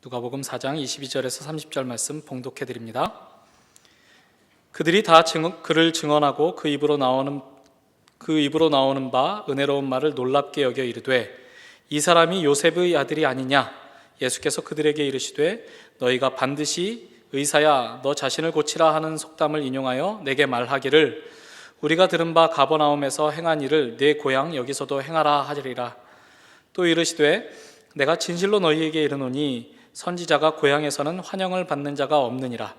누가복음 4장 22절에서 30절 말씀 봉독해 드립니다. 그들이 다 그를 증언하고 그 입으로 나오는 바 은혜로운 말을 놀랍게 여겨 이르되 이 사람이 요셉의 아들이 아니냐. 예수께서 그들에게 이르시되 너희가 반드시 의사야 너 자신을 고치라 하는 속담을 인용하여 내게 말하기를 우리가 들은 바 가버나움에서 행한 일을 내 고향 여기서도 행하라 하리라. 또 이르시되 내가 진실로 너희에게 이르노니 선지자가 고향에서는 환영을 받는 자가 없느니라.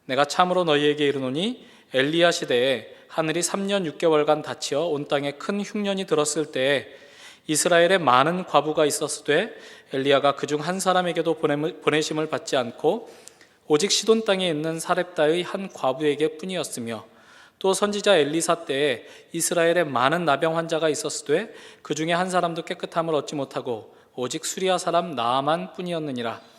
내가 참으로 너희에게 이르노니 엘리야 시대에 하늘이 3년 6개월간 닫히어 온 땅에 큰 흉년이 들었을 때에 이스라엘에 많은 과부가 있었으되 엘리야가 그중 한 사람에게도 보내심을 받지 않고 오직 시돈 땅에 있는 사렙다의 한 과부에게 뿐이었으며 또 선지자 엘리사 때에 이스라엘에 많은 나병 환자가 있었으되 그 중에 한 사람도 깨끗함을 얻지 못하고 오직 수리아 사람 나아만 뿐이었느니라.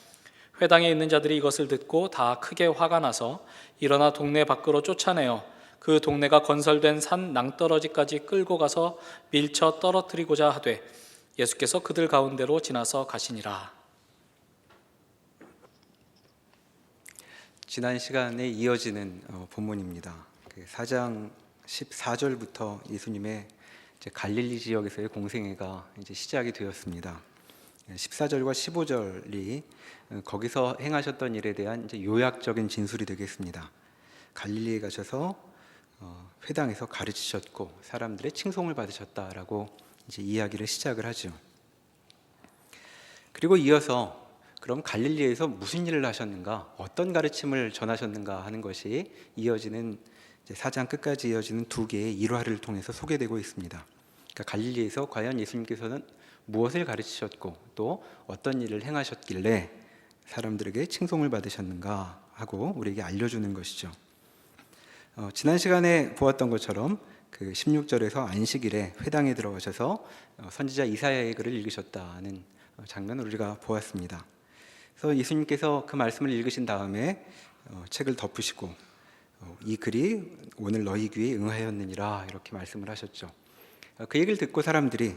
회당에 있는 자들이 이것을 듣고 다 크게 화가 나서 일어나 동네 밖으로 쫓아내어 그 동네가 건설된 산 낭떠러지까지 끌고 가서 밀쳐 떨어뜨리고자 하되 예수께서 그들 가운데로 지나서 가시니라. 지난 시간에 이어지는 본문입니다. 4장 14절부터 예수님의 갈릴리 지역에서의 공생애가 이제 시작이 되었습니다. 14절과 15절이 거기서 행하셨던 일에 대한 이제 요약적인 진술이 되겠습니다. 갈릴리에 가셔서 회당에서 가르치셨고 사람들의 칭송을 받으셨다라고 이제 이야기를 시작을 하죠. 그리고 이어서 그럼 갈릴리에서 무슨 일을 하셨는가, 어떤 가르침을 전하셨는가 하는 것이 이어지는 이제 4장 끝까지 이어지는 두 개의 일화를 통해서 소개되고 있습니다. 그러니까 갈릴리에서 과연 예수님께서는 무엇을 가르치셨고 또 어떤 일을 행하셨길래 사람들에게 칭송을 받으셨는가 하고 우리에게 알려주는 것이죠. 지난 시간에 보았던 것처럼 그 16절에서 안식일에 회당에 들어가셔서 선지자 이사야의 글을 읽으셨다는 장면을 우리가 보았습니다. 그래서 예수님께서 그 말씀을 읽으신 다음에 책을 덮으시고 이 글이 오늘 너희 귀에 응하였느니라 이렇게 말씀을 하셨죠. 그 얘기를 듣고 사람들이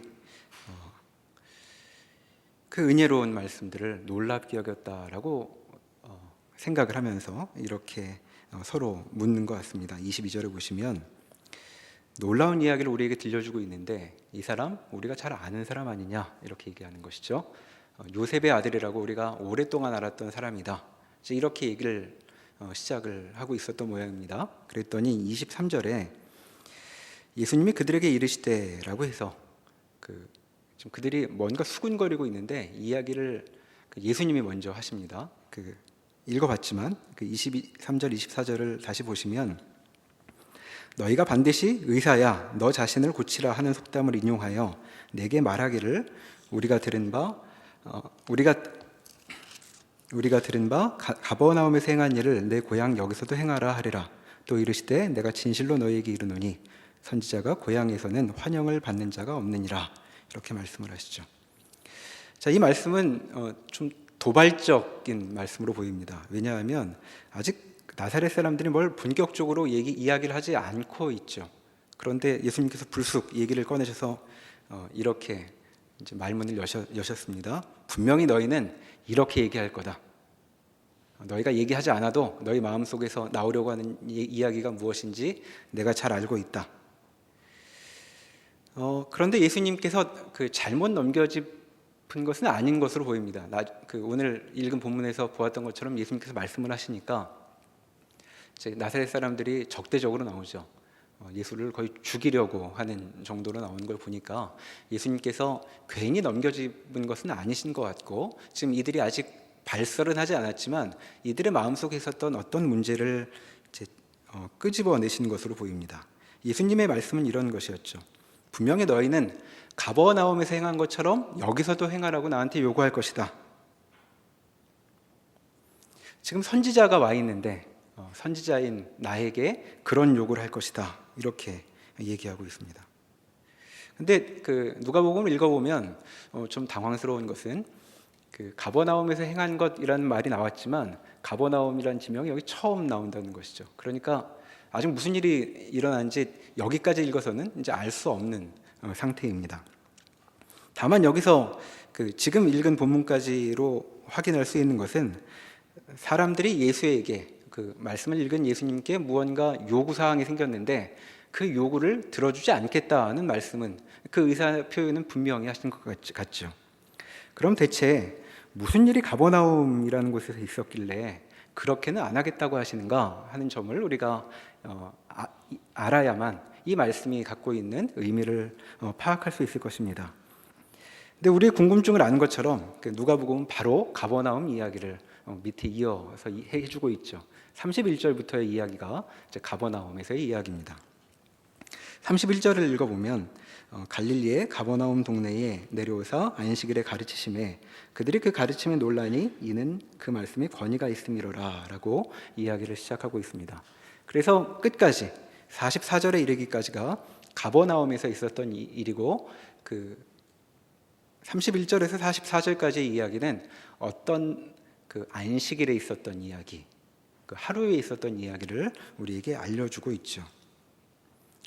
그 은혜로운 말씀들을 놀랍게 여겼다라고 생각을 하면서 이렇게 서로 묻는 것 같습니다. 22절에 보시면 놀라운 이야기를 우리에게 들려주고 있는데 이 사람 우리가 잘 아는 사람 아니냐 이렇게 얘기하는 것이죠. 요셉의 아들이라고 우리가 오랫동안 알았던 사람이다. 이렇게 얘기를 시작을 하고 있었던 모양입니다. 그랬더니 23절에 예수님이 그들에게 이르시되라고 해서 지금 그들이 뭔가 수군거리고 있는데 이야기를 예수님이 먼저 하십니다. 읽어봤지만 23절 24절을 다시 보시면 너희가 반드시 의사야 너 자신을 고치라 하는 속담을 인용하여 내게 말하기를 우리가 들은 바 가버나움에서 행한 일을 내 고향 여기서도 행하라 하리라. 또 이르시되 내가 진실로 너희에게 이르노니 선지자가 고향에서는 환영을 받는 자가 없느니라. 이렇게 말씀을 하시죠. 자, 이 말씀은 좀 도발적인 말씀으로 보입니다. 왜냐하면 아직 나사렛 사람들이 뭘 본격적으로 이야기를 하지 않고 있죠. 그런데 예수님께서 불쑥 얘기를 꺼내셔서 이렇게 이제 말문을 여셨습니다. 분명히 너희는 이렇게 얘기할 거다. 너희가 얘기하지 않아도 너희 마음속에서 나오려고 하는 이야기가 무엇인지 내가 잘 알고 있다. 그런데 예수님께서 잘못 넘겨짚은 것은 아닌 것으로 보입니다. 오늘 읽은 본문에서 보았던 것처럼 예수님께서 말씀을 하시니까 나사렛 사람들이 적대적으로 나오죠. 예수를 거의 죽이려고 하는 정도로 나오는 걸 보니까 예수님께서 괜히 넘겨짚은 것은 아니신 것 같고 지금 이들이 아직 발설은 하지 않았지만 이들의 마음속에 있었던 어떤 문제를 끄집어내신 것으로 보입니다. 예수님의 말씀은 이런 것이었죠. 분명히 너희는 가버나움에서 행한 것처럼 여기서도 행하라고 나한테 요구할 것이다. 지금 선지자가 와 있는데 선지자인 나에게 그런 요구를 할 것이다. 이렇게 얘기하고 있습니다. 근데 누가복음을 읽어보면 좀 당황스러운 것은 가버나움에서 행한 것이라는 말이 나왔지만 가버나움이라는 지명이 여기 처음 나온다는 것이죠. 그러니까 아직 무슨 일이 일어난지 여기까지 읽어서는 이제 알 수 없는 상태입니다. 다만 여기서 지금 읽은 본문까지로 확인할 수 있는 것은 사람들이 예수에게 말씀을 읽은 예수님께 무언가 요구 사항이 생겼는데 그 요구를 들어주지 않겠다는 말씀은 그 의사 표현은 분명히 하신 것 같죠. 그럼 대체 무슨 일이 가버나움이라는 곳에서 있었길래 그렇게는 안 하겠다고 하시는가 하는 점을 우리가 알아야만 이 말씀이 갖고 있는 의미를 파악할 수 있을 것입니다. 근데 우리의 궁금증을 아는 것처럼 누가복음은 바로 가버나움 이야기를 밑에 이어서 해주고 있죠. 31절부터의 이야기가 이제 가버나움에서의 이야기입니다. 31절을 읽어보면 갈릴리의 가버나움 동네에 내려오사 안식일에 가르치심에 그들이 그 가르침에 논란이 이는 그 말씀에 권위가 있음이로라 라고 이야기를 시작하고 있습니다. 그래서 끝까지 44절에 이르기까지가 가버나움에서 있었던 일이고 31절에서 44절까지의 이야기는 어떤 안식일에 있었던 이야기, 하루에 있었던 이야기를 우리에게 알려주고 있죠.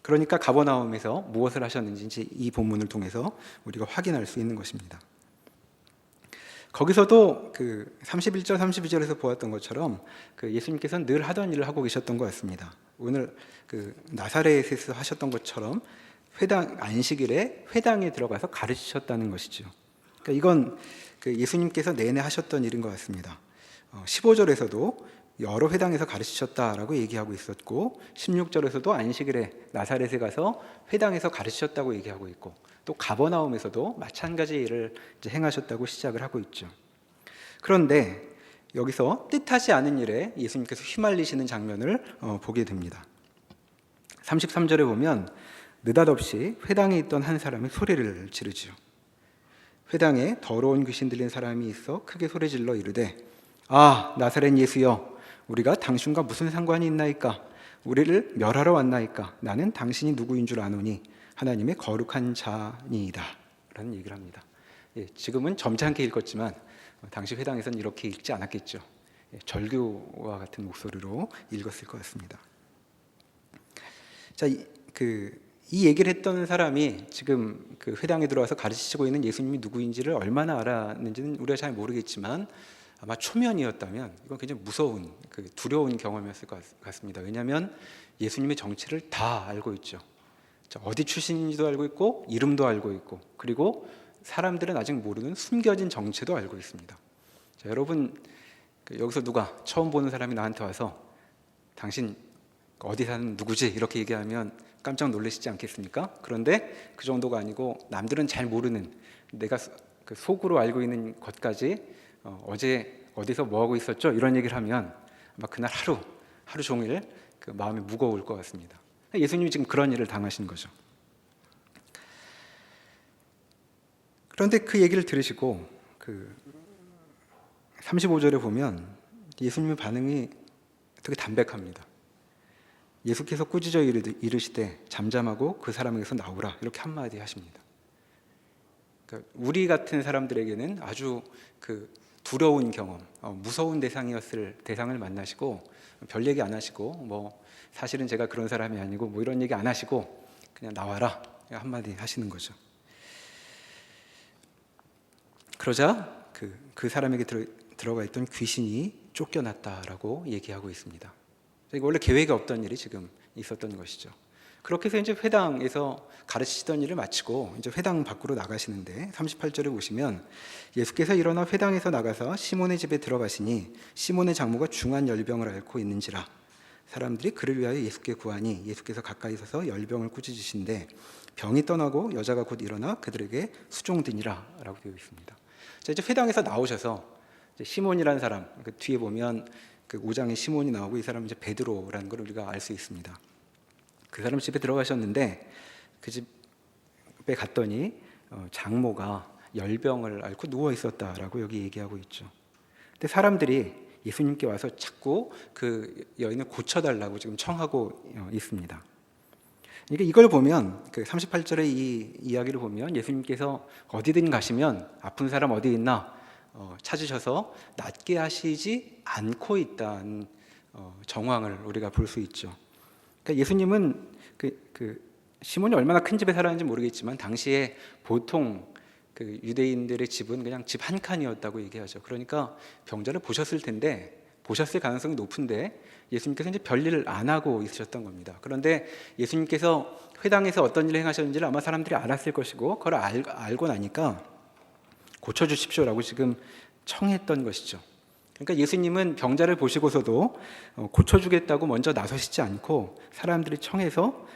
그러니까 가버나움에서 무엇을 하셨는지 이 본문을 통해서 우리가 확인할 수 있는 것입니다. 거기서도 31절, 32절에서 보았던 것처럼 예수님께서는 늘 하던 일을 하고 계셨던 것 같습니다. 오늘 나사렛에서 하셨던 것처럼 안식일에 회당에 들어가서 가르치셨다는 것이죠. 그러니까 이건 예수님께서 내내 하셨던 일인 것 같습니다. 15절에서도 여러 회당에서 가르치셨다라고 얘기하고 있었고 16절에서도 안식일에 나사렛에 가서 회당에서 가르치셨다고 얘기하고 있고 또 가버나움에서도 마찬가지 일을 이제 행하셨다고 시작을 하고 있죠. 그런데 여기서 뜻하지 않은 일에 예수님께서 휘말리시는 장면을 보게 됩니다. 33절에 보면 느닷없이 회당에 있던 한 사람이 소리를 지르죠. 회당에 더러운 귀신 들린 사람이 있어 크게 소리질러 이르되 아 나사렛 예수여 우리가 당신과 무슨 상관이 있나이까 우리를 멸하러 왔나이까 나는 당신이 누구인 줄 아노니 하나님의 거룩한 자니이다 라는 얘기를 합니다. 지금은 점잖게 읽었지만 당시 회당에서는 이렇게 읽지 않았겠죠. 절규와 같은 목소리로 읽었을 것 같습니다. 자, 이 얘기를 했던 사람이 지금 회당에 들어와서 가르치시고 있는 예수님이 누구인지를 얼마나 알았는지는 우리가 잘 모르겠지만 아마 초면이었다면 이건 굉장히 무서운 두려운 경험이었을 것 같습니다. 왜냐하면 예수님의 정체를 다 알고 있죠. 어디 출신인지도 알고 있고 이름도 알고 있고 그리고 사람들은 아직 모르는 숨겨진 정체도 알고 있습니다. 자, 여러분 여기서 누가 처음 보는 사람이 나한테 와서 당신 어디 사는 누구지? 이렇게 얘기하면 깜짝 놀라시지 않겠습니까? 그런데 그 정도가 아니고 남들은 잘 모르는 내가 속으로 알고 있는 것까지 어제 어디서 뭐하고 있었죠? 이런 얘기를 하면 아마 그날 하루 종일 마음이 무거울 것 같습니다. 예수님이 지금 그런 일을 당하신 거죠. 그런데 그 얘기를 들으시고 35절에 보면 예수님의 반응이 되게 담백합니다. 예수께서 꾸짖어 이르시되 잠잠하고 그 사람에게서 나오라 이렇게 한마디 하십니다. 그러니까 우리 같은 사람들에게는 아주 두려운 경험, 무서운 대상을 만나시고 별 얘기 안 하시고 뭐 사실은 제가 그런 사람이 아니고 뭐 이런 얘기 안 하시고 그냥 나와라 한마디 하시는 거죠. 그러자 그 사람에게 들어가 있던 귀신이 쫓겨났다라고 얘기하고 있습니다. 이거 원래 계획이 없던 일이 지금 있었던 것이죠. 그렇게 해서 이제 회당에서 가르치시던 일을 마치고 이제 회당 밖으로 나가시는데 38절에 보시면 예수께서 일어나 회당에서 나가서 시몬의 집에 들어가시니 시몬의 장모가 중한 열병을 앓고 있는지라 사람들이 그를 위하여 예수께 구하니 예수께서 가까이 서서 열병을 꾸짖으신데 병이 떠나고 여자가 곧 일어나 그들에게 수종드니라 라고 되어 있습니다. 자, 이제 회당에서 나오셔서 이제 시몬이라는 사람 뒤에 보면 5장에 시몬이 나오고 이 사람은 이제 베드로라는 걸 우리가 알 수 있습니다. 그 사람 집에 들어가셨는데 그 집에 갔더니 장모가 열병을 앓고 누워 있었다라고 여기 얘기하고 있죠. 근데 사람들이 예수님께 와서 자꾸 그 여인을 고쳐달라고 지금 청하고 있습니다. 그러니까 이걸 보면 38절의 이 이야기를 보면 예수님께서 어디든 가시면 아픈 사람 어디 있나 찾으셔서 낫게 하시지 않고 있다는 정황을 우리가 볼 수 있죠. 그러니까 예수님은 시몬이 얼마나 큰 집에 살았는지 모르겠지만 당시에 보통 그 유대인들의 집은 그냥 집 한 칸이었다고 얘기하죠. 그러니까 병자를 보셨을 텐데, 보셨을 가능성이 높은데 예수님께서 이제 별일을 안 하고 있으셨던 겁니다. 그런데 예수님께서 회당에서 어떤 일을 행하셨는지를 아마 사람들이 알았을 것이고, 그걸 알고 나니까 고쳐주십시오라고 지금 청했던 것이죠. 그러니까 예수님은 병자를 보시고서도 고쳐주겠다고 먼저 나서시지 않고 사람들이 청해서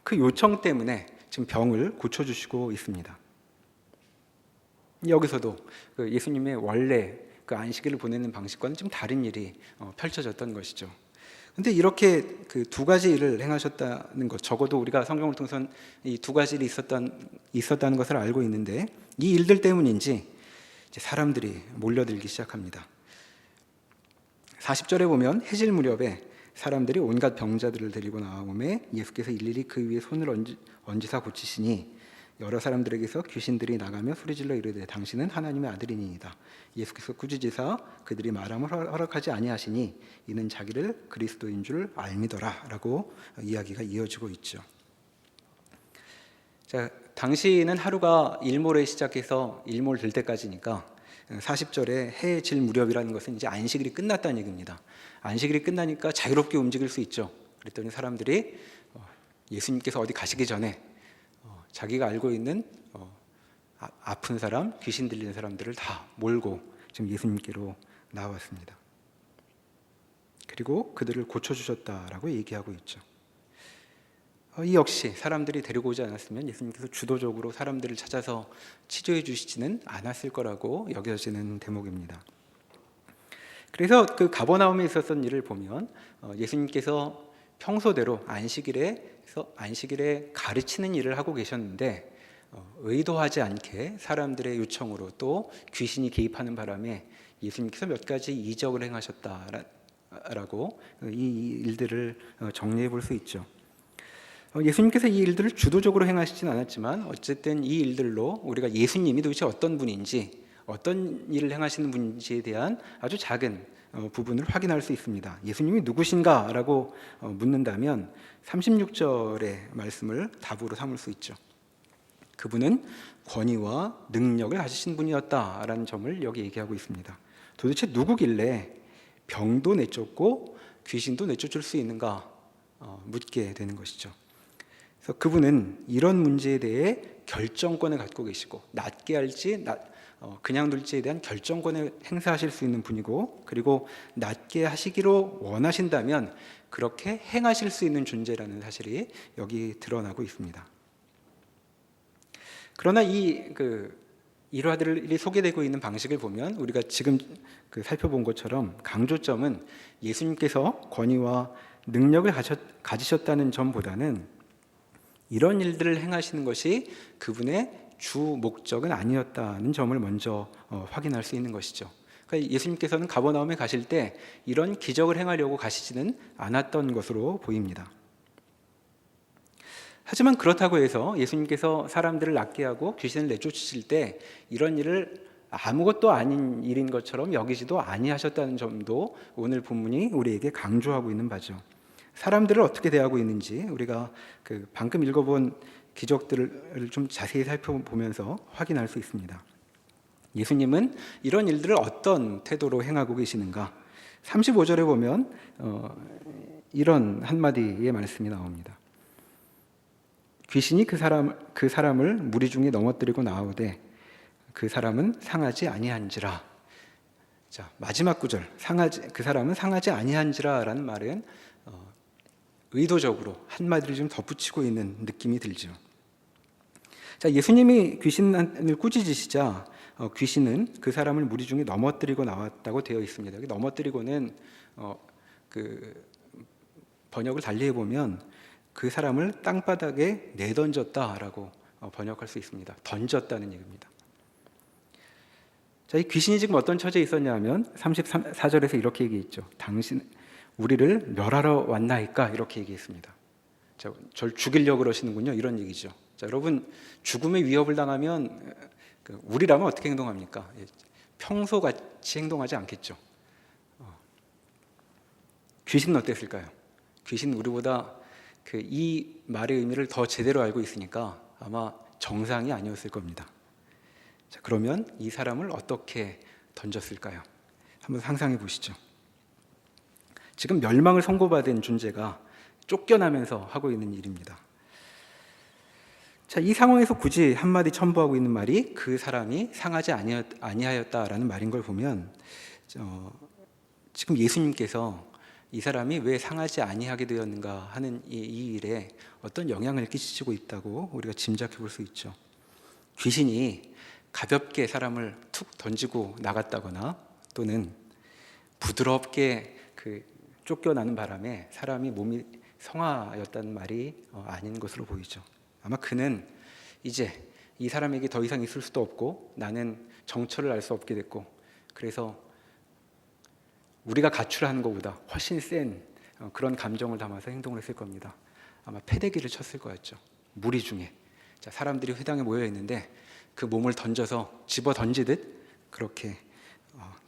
그 요청 때문에 지금 병을 고쳐주시고 있습니다. 여기서도 그 예수님의 원래 그 안식일을 보내는 방식과는 좀 다른 일이 펼쳐졌던 것이죠. 근데 이렇게 그 두 가지 일을 행하셨다는 것, 적어도 우리가 성경을 통해서 이 두 가지 일이 있었다는 것을 알고 있는데, 이 일들 때문인지 이제 사람들이 몰려들기 시작합니다. 40절에 보면 해질 무렵에 사람들이 온갖 병자들을 데리고 나오매 예수께서 일일이 그 위에 손을 얹으사 고치시니 여러 사람들에게서 귀신들이 나가며 소리질러 이르되 당신은 하나님의 아들이니이다. 예수께서 꾸짖으사 그들이 말함을 허락하지 아니하시니 이는 자기를 그리스도인 줄 알미더라 라고 이야기가 이어지고 있죠. 자, 당시는 하루가 일몰에 시작해서 일몰 될 때까지니까 40절에 해에 질 무렵이라는 것은 이제 안식일이 끝났다는 얘기입니다. 안식일이 끝나니까 자유롭게 움직일 수 있죠. 그랬더니 사람들이 예수님께서 어디 가시기 전에 자기가 알고 있는 아픈 사람, 귀신 들리는 사람들을 다 몰고 지금 예수님께로 나왔습니다. 그리고 그들을 고쳐주셨다라고 얘기하고 있죠. 이 역시 사람들이 데리고 오지 않았으면 예수님께서 주도적으로 사람들을 찾아서 치료해 주시지는 않았을 거라고 여겨지는 대목입니다. 그래서 그 가버나움에 있었던 일을 보면 예수님께서 평소대로 안식일에 가르치는 일을 하고 계셨는데 의도하지 않게 사람들의 요청으로 또 귀신이 개입하는 바람에 예수님께서 몇 가지 이적을 행하셨다라고 이 일들을 정리해 볼 수 있죠. 예수님께서 이 일들을 주도적으로 행하시진 않았지만 어쨌든 이 일들로 우리가 예수님이 도대체 어떤 분인지, 어떤 일을 행하시는 분인지에 대한 아주 작은 부분을 확인할 수 있습니다. 예수님이 누구신가라고 묻는다면 36절의 말씀을 답으로 삼을 수 있죠. 그분은 권위와 능력을 가지신 분이었다라는 점을 여기 얘기하고 있습니다. 도대체 누구길래 병도 내쫓고 귀신도 내쫓을 수 있는가 묻게 되는 것이죠. 그래서 그분은 이런 문제에 대해 결정권을 갖고 계시고, 낫게 할지 그냥 둘지에 대한 결정권을 행사하실 수 있는 분이고, 그리고 낫게 하시기로 원하신다면 그렇게 행하실 수 있는 존재라는 사실이 여기 드러나고 있습니다. 그러나 이 일화들이 소개되고 있는 방식을 보면 우리가 지금 살펴본 것처럼 강조점은 예수님께서 권위와 능력을 가지셨다는 점보다는 이런 일들을 행하시는 것이 그분의 주 목적은 아니었다는 점을 먼저 확인할 수 있는 것이죠. 그러니까 예수님께서는 가버나움에 가실 때 이런 기적을 행하려고 가시지는 않았던 것으로 보입니다. 하지만 그렇다고 해서 예수님께서 사람들을 낫게 하고 귀신을 내쫓으실 때 이런 일을 아무것도 아닌 일인 것처럼 여기지도 아니하셨다는 점도 오늘 본문이 우리에게 강조하고 있는 바죠. 사람들을 어떻게 대하고 있는지 우리가 방금 읽어본 기적들을 좀 자세히 살펴보면서 확인할 수 있습니다. 예수님은 이런 일들을 어떤 태도로 행하고 계시는가? 35절에 보면 이런 한마디의 말씀이 나옵니다. 귀신이 그 사람을 무리 중에 넘어뜨리고 나오되 그 사람은 상하지 아니한지라. 자, 마지막 구절, 그 사람은 상하지 아니한지라라는 말은 의도적으로 한마디를 좀 덧붙이고 있는 느낌이 들죠. 자, 예수님이 귀신을 꾸짖으시자 귀신은 그 사람을 무리 중에 넘어뜨리고 나왔다고 되어 있습니다. 여기 넘어뜨리고는 번역을 달리 해보면 그 사람을 땅바닥에 내던졌다라고 번역할 수 있습니다. 던졌다는 얘기입니다. 자, 이 귀신이 지금 어떤 처지에 있었냐 하면 34절에서 이렇게 얘기했죠. 당신 우리를 멸하러 왔나이까 이렇게 얘기했습니다. 자, 절 죽이려고 그러시는군요. 이런 얘기죠. 자, 여러분 죽음의 위협을 당하면 우리라면 어떻게 행동합니까? 평소같이 행동하지 않겠죠. 귀신은 어땠을까요? 귀신은 우리보다 이 말의 의미를 더 제대로 알고 있으니까 아마 정상이 아니었을 겁니다. 자, 그러면 이 사람을 어떻게 던졌을까요? 한번 상상해 보시죠. 지금 멸망을 선고받은 존재가 쫓겨나면서 하고 있는 일입니다. 자, 이 상황에서 굳이 한마디 첨부하고 있는 말이 그 사람이 상하지 아니하였다라는 말인 걸 보면 지금 예수님께서 이 사람이 왜 상하지 아니하게 되었는가 하는 이 일에 어떤 영향을 끼치고 있다고 우리가 짐작해 볼 수 있죠. 귀신이 가볍게 사람을 툭 던지고 나갔다거나 또는 부드럽게 쫓겨나는 바람에 사람이 몸이 성하였다는 말이 아닌 것으로 보이죠. 아마 그는 이제 이 사람에게 더 이상 있을 수도 없고 나는 정처를 알 수 없게 됐고 그래서 우리가 가출하는 것보다 훨씬 센 그런 감정을 담아서 행동을 했을 겁니다. 아마 패대기를 쳤을 거였죠. 무리 중에 자, 사람들이 회당에 모여 있는데 그 몸을 던져서 집어 던지듯 그렇게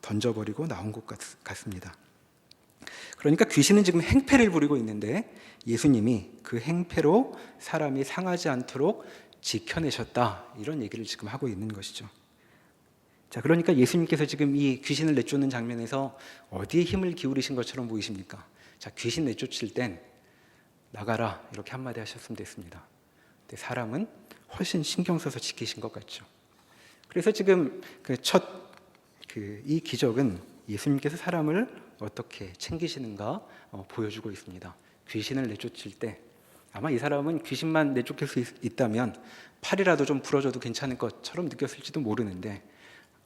던져버리고 나온 것 같습니다. 그러니까 귀신은 지금 행패를 부리고 있는데 예수님이 그 행패로 사람이 상하지 않도록 지켜내셨다, 이런 얘기를 지금 하고 있는 것이죠. 자, 그러니까 예수님께서 지금 이 귀신을 내쫓는 장면에서 어디에 힘을 기울이신 것처럼 보이십니까? 자, 귀신 내쫓을 땐 나가라 이렇게 한마디 하셨으면 됐습니다. 근데 사람은 훨씬 신경 써서 지키신 것 같죠. 그래서 지금 이 기적은 예수님께서 사람을 어떻게 챙기시는가 보여주고 있습니다. 귀신을 내쫓을 때 아마 이 사람은 귀신만 내쫓을 수 있다면 팔이라도 좀 부러져도 괜찮을 것처럼 느꼈을지도 모르는데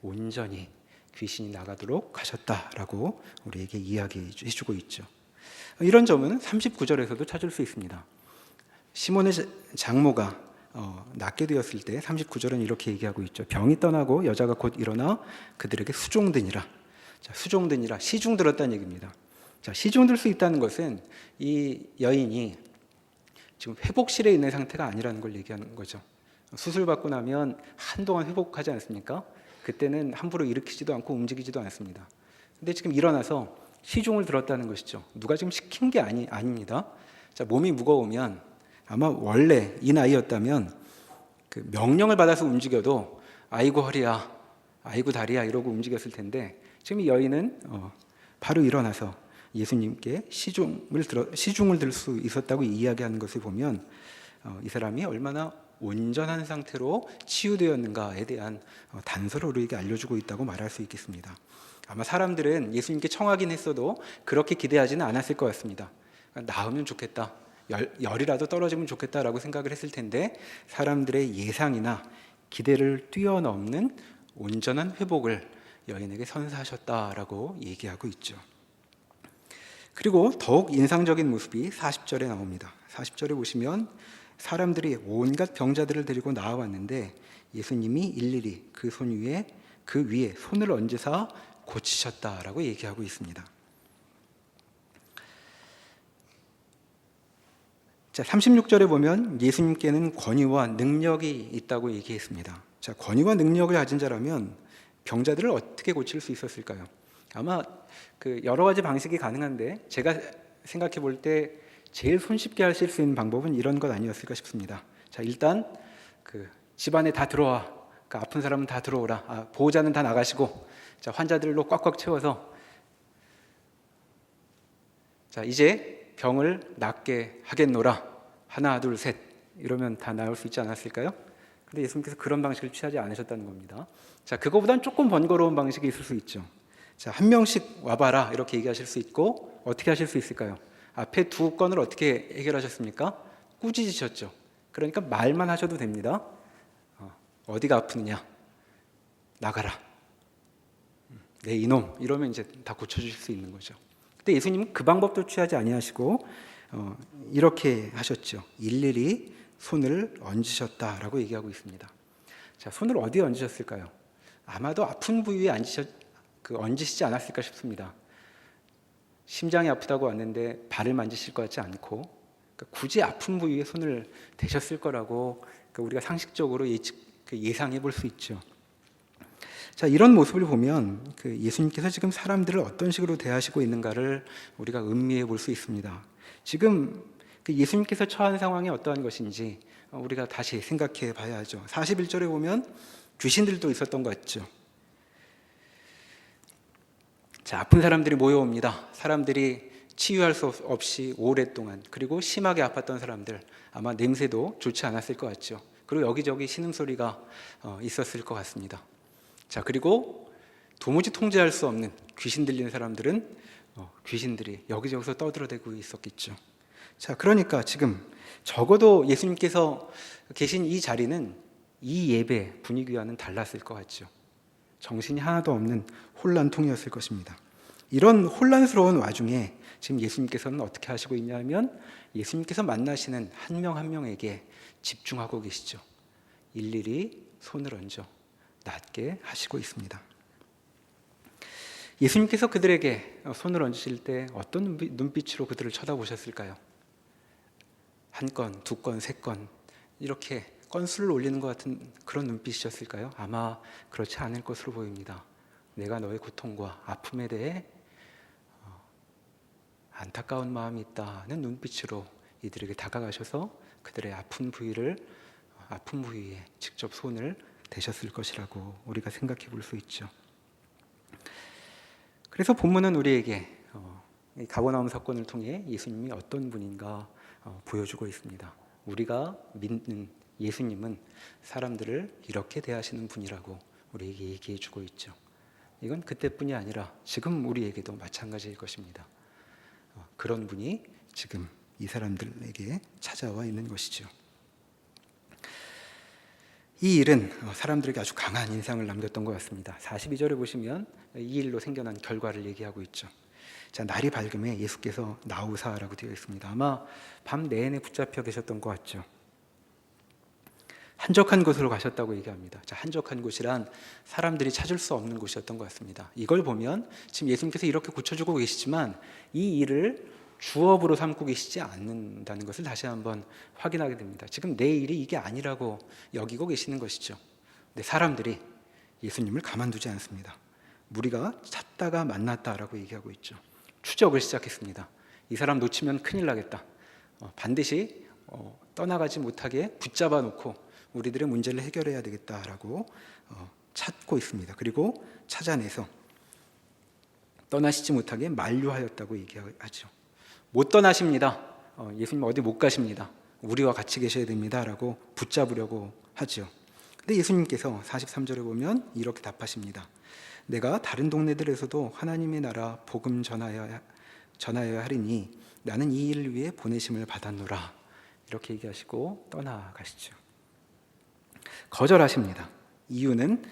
온전히 귀신이 나가도록 하셨다라고 우리에게 이야기해 주고 있죠. 이런 점은 39절에서도 찾을 수 있습니다. 시몬의 장모가 낫게 되었을 때 39절은 이렇게 얘기하고 있죠. 병이 떠나고 여자가 곧 일어나 그들에게 수종드니라. 자, 수종드니라, 시중 들었다는 얘기입니다. 자, 시중 들 수 있다는 것은 이 여인이 지금 회복실에 있는 상태가 아니라는 걸 얘기하는 거죠. 수술 받고 나면 한동안 회복하지 않습니까? 그때는 함부로 일으키지도 않고 움직이지도 않습니다. 근데 지금 일어나서 시중을 들었다는 것이죠. 누가 지금 시킨 게 아닙니다. 자, 몸이 무거우면 아마 원래 이 나이였다면 그 명령을 받아서 움직여도 아이고 허리야, 아이고 다리야 이러고 움직였을 텐데 지금 이 여인은 바로 일어나서 예수님께 시중을 들 수 있었다고 이야기하는 것을 보면 이 사람이 얼마나 온전한 상태로 치유되었는가에 대한 단서를 우리에게 알려주고 있다고 말할 수 있겠습니다. 아마 사람들은 예수님께 청하긴 했어도 그렇게 기대하지는 않았을 것 같습니다. 나으면 좋겠다, 열이라도 떨어지면 좋겠다라고 생각을 했을 텐데 사람들의 예상이나 기대를 뛰어넘는 온전한 회복을 여인에게 선사하셨다라고 얘기하고 있죠. 그리고 더욱 인상적인 모습이 40절에 나옵니다. 40절에 보시면 사람들이 온갖 병자들을 데리고 나와왔는데 예수님이 일일이 그 위에 손을 얹으사 고치셨다라고 얘기하고 있습니다. 자, 36절에 보면 예수님께는 권위와 능력이 있다고 얘기했습니다. 자, 권위와 능력을 가진 자라면 병자들을 어떻게 고칠 수 있었을까요? 아마 여러 가지 방식이 가능한데 제가 생각해 볼 때 제일 손쉽게 하실 수 있는 방법은 이런 것 아니었을까 싶습니다. 자, 일단 집안에 다 들어와, 아픈 사람은 다 들어오라, 보호자는 다 나가시고, 자, 환자들로 꽉꽉 채워서 자, 이제 병을 낫게 하겠노라, 하나 둘 셋 이러면 다 나을 수 있지 않았을까요? 근데 예수님께서 그런 방식을 취하지 않으셨다는 겁니다. 자, 그거보단 조금 번거로운 방식이 있을 수 있죠. 자, 한 명씩 와봐라 이렇게 얘기하실 수 있고, 어떻게 하실 수 있을까요? 앞에 두 건을 어떻게 해결하셨습니까? 꾸짖으셨죠. 그러니까 말만 하셔도 됩니다. 어디가 아프느냐, 나가라, 내 이놈, 이러면 이제 다 고쳐주실 수 있는 거죠. 근데 예수님은 그 방법도 취하지 아니하시고 이렇게 하셨죠. 일일이 손을 얹으셨다라고 얘기하고 있습니다. 자, 손을 어디에 얹으셨을까요? 아마도 아픈 부위에 얹으시지 않았을까 싶습니다. 심장이 아프다고 왔는데 발을 만지실 것 같지 않고, 굳이 아픈 부위에 손을 대셨을 거라고 우리가 상식적으로 예상해 볼 수 있죠. 자, 이런 모습을 보면 예수님께서 지금 사람들을 어떤 식으로 대하시고 있는가를 우리가 음미해 볼 수 있습니다. 지금 예수님께서 처한 상황이 어떠한 것인지 우리가 다시 생각해 봐야죠. 41절에 보면 귀신들도 있었던 것 같죠. 자, 아픈 사람들이 모여옵니다. 사람들이 치유할 수 없이 오랫동안, 그리고 심하게 아팠던 사람들, 아마 냄새도 좋지 않았을 것 같죠. 그리고 여기저기 신음소리가 있었을 것 같습니다. 자, 그리고 도무지 통제할 수 없는 귀신 들리는 사람들은 귀신들이 여기저기서 떠들어대고 있었겠죠. 자, 그러니까 지금 적어도 예수님께서 계신 이 자리는 이 예배 분위기와는 달랐을 것 같죠. 정신이 하나도 없는 혼란통이었을 것입니다. 이런 혼란스러운 와중에 지금 예수님께서는 어떻게 하시고 있냐면 예수님께서 만나시는 한 명 한 명에게 집중하고 계시죠. 일일이 손을 얹어 낫게 하시고 있습니다. 예수님께서 그들에게 손을 얹으실 때 어떤 눈빛으로 그들을 쳐다보셨을까요? 한 건, 두 건, 세 건 이렇게 건수를 올리는 것 같은 그런 눈빛이었을까요? 아마 그렇지 않을 것으로 보입니다. 내가 너의 고통과 아픔에 대해 안타까운 마음이 있다는 눈빛으로 이들에게 다가가셔서 그들의 아픈 부위에 직접 손을 대셨을 것이라고 우리가 생각해 볼 수 있죠. 그래서 본문은 우리에게 이 가버나움 사건을 통해 예수님이 어떤 분인가 보여주고 있습니다. 우리가 믿는 예수님은 사람들을 이렇게 대하시는 분이라고 우리에게 얘기해 주고 있죠. 이건 그때뿐이 아니라 지금 우리에게도 마찬가지일 것입니다. 그런 분이 지금 이 사람들에게 찾아와 있는 것이죠. 이 일은 사람들에게 아주 강한 인상을 남겼던 것 같습니다. 42절에 보시면 이 일로 생겨난 결과를 얘기하고 있죠. 자, 날이 밝음에 예수께서 나오사라고 되어 있습니다. 아마 밤 내내 붙잡혀 계셨던 것 같죠. 한적한 곳으로 가셨다고 얘기합니다. 자, 한적한 곳이란 사람들이 찾을 수 없는 곳이었던 것 같습니다. 이걸 보면 지금 예수님께서 이렇게 고쳐주고 계시지만 이 일을 주업으로 삼고 계시지 않는다는 것을 다시 한번 확인하게 됩니다. 지금 내 일이 이게 아니라고 여기고 계시는 것이죠. 근데 사람들이 예수님을 가만두지 않습니다. 무리가 찾다가 만났다라고 얘기하고 있죠. 추적을 시작했습니다. 이 사람 놓치면 큰일 나겠다. 반드시 떠나가지 못하게 붙잡아 놓고 우리들의 문제를 해결해야 되겠다라고 찾고 있습니다. 그리고 찾아내서 떠나시지 못하게 만류하였다고 얘기하죠. 못 떠나십니다. 예수님 어디 못 가십니다. 우리와 같이 계셔야 됩니다 라고 붙잡으려고 하죠. 근데 예수님께서 43절에 보면 이렇게 답하십니다. 내가 다른 동네들에서도 하나님의 나라 복음 전하여야 하리니 나는 이 일을 위해 보내심을 받았노라. 이렇게 얘기하시고 떠나가시죠. 거절하십니다. 이유는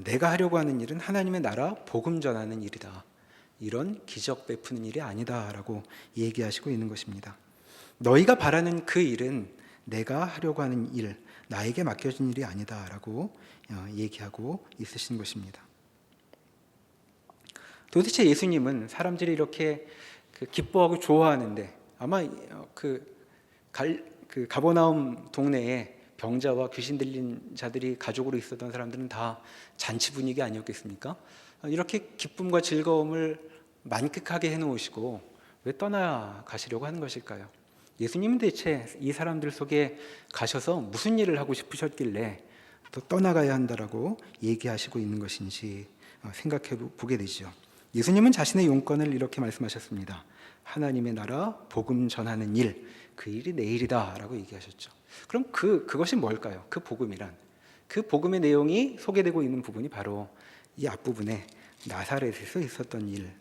내가 하려고 하는 일은 하나님의 나라 복음 전하는 일이다. 이런 기적 베푸는 일이 아니다라고 얘기하시고 있는 것입니다. 너희가 바라는 그 일은 내가 하려고 하는 일, 나에게 맡겨진 일이 아니다라고 얘기하고 있으신 것입니다. 도대체 예수님은 사람들이 이렇게 기뻐하고 좋아하는데 아마 가버나움 동네에 병자와 귀신 들린 자들이 가족으로 있었던 사람들은 다 잔치 분위기 아니었겠습니까? 이렇게 기쁨과 즐거움을 만끽하게 해놓으시고 왜 떠나가시려고 하는 것일까요? 예수님은 대체 이 사람들 속에 가셔서 무슨 일을 하고 싶으셨길래 또 떠나가야 한다라고 얘기하시고 있는 것인지 생각해 보게 되죠. 예수님은 자신의 용건을 이렇게 말씀하셨습니다. 하나님의 나라 복음 전하는 일, 그 일이 내 일이다 라고 얘기하셨죠. 그럼 그것이 뭘까요? 그 복음이란, 그 복음의 내용이 소개되고 있는 부분이 바로 이 앞부분에 나사렛에서 있었던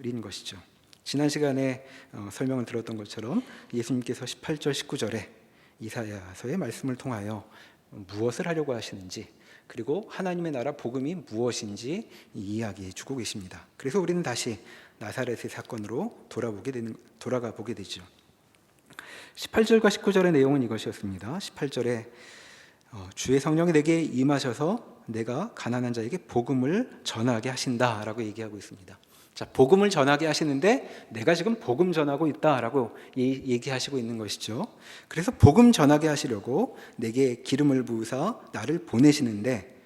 일인 것이죠. 지난 시간에 설명을 들었던 것처럼 예수님께서 18절 19절에 이사야서의 말씀을 통하여 무엇을 하려고 하시는지, 그리고 하나님의 나라 복음이 무엇인지 이야기해 주고 계십니다. 그래서 우리는 다시 나사렛의 사건으로 돌아가 보게 되죠. 18절과 19절의 내용은 이것이었습니다. 18절에 주의 성령이 내게 임하셔서 내가 가난한 자에게 복음을 전하게 하신다라고 얘기하고 있습니다. 자, 복음을 전하게 하시는데 내가 지금 복음 전하고 있다라고 얘기하시고 있는 것이죠. 그래서 복음 전하게 하시려고 내게 기름을 부으사 나를 보내시는데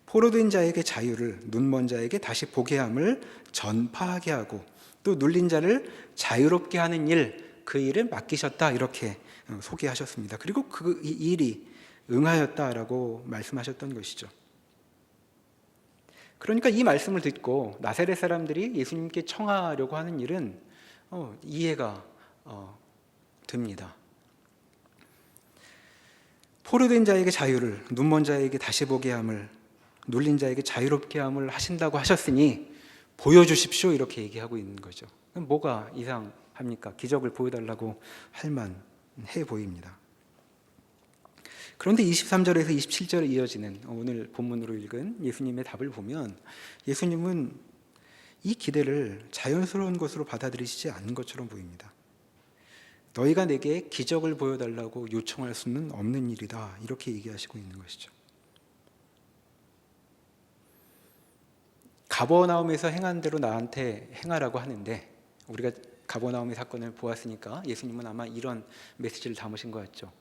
포로된 자에게 자유를, 눈먼 자에게 다시 보게 함을 전파하게 하고 또 눌린 자를 자유롭게 하는 일, 그 일을 맡기셨다 이렇게 소개하셨습니다. 그리고 이 일이 응하였다라고 말씀하셨던 것이죠. 그러니까 이 말씀을 듣고 나사렛 사람들이 예수님께 청하려고 하는 일은 이해가 됩니다. 포로된 자에게 자유를, 눈먼 자에게 다시 보게 함을, 눌린 자에게 자유롭게 함을 하신다고 하셨으니 보여주십시오, 이렇게 얘기하고 있는 거죠. 뭐가 이상합니까? 기적을 보여달라고 할 만해 보입니다. 그런데 23절에서 27절에 이어지는 오늘 본문으로 읽은 예수님의 답을 보면 예수님은 이 기대를 자연스러운 것으로 받아들이시지 않는 것처럼 보입니다. 너희가 내게 기적을 보여달라고 요청할 수는 없는 일이다, 이렇게 얘기하시고 있는 것이죠. 가버나움에서 행한 대로 나한테 행하라고 하는데, 우리가 가버나움의 사건을 보았으니까 예수님은 아마 이런 메시지를 담으신 것 같죠.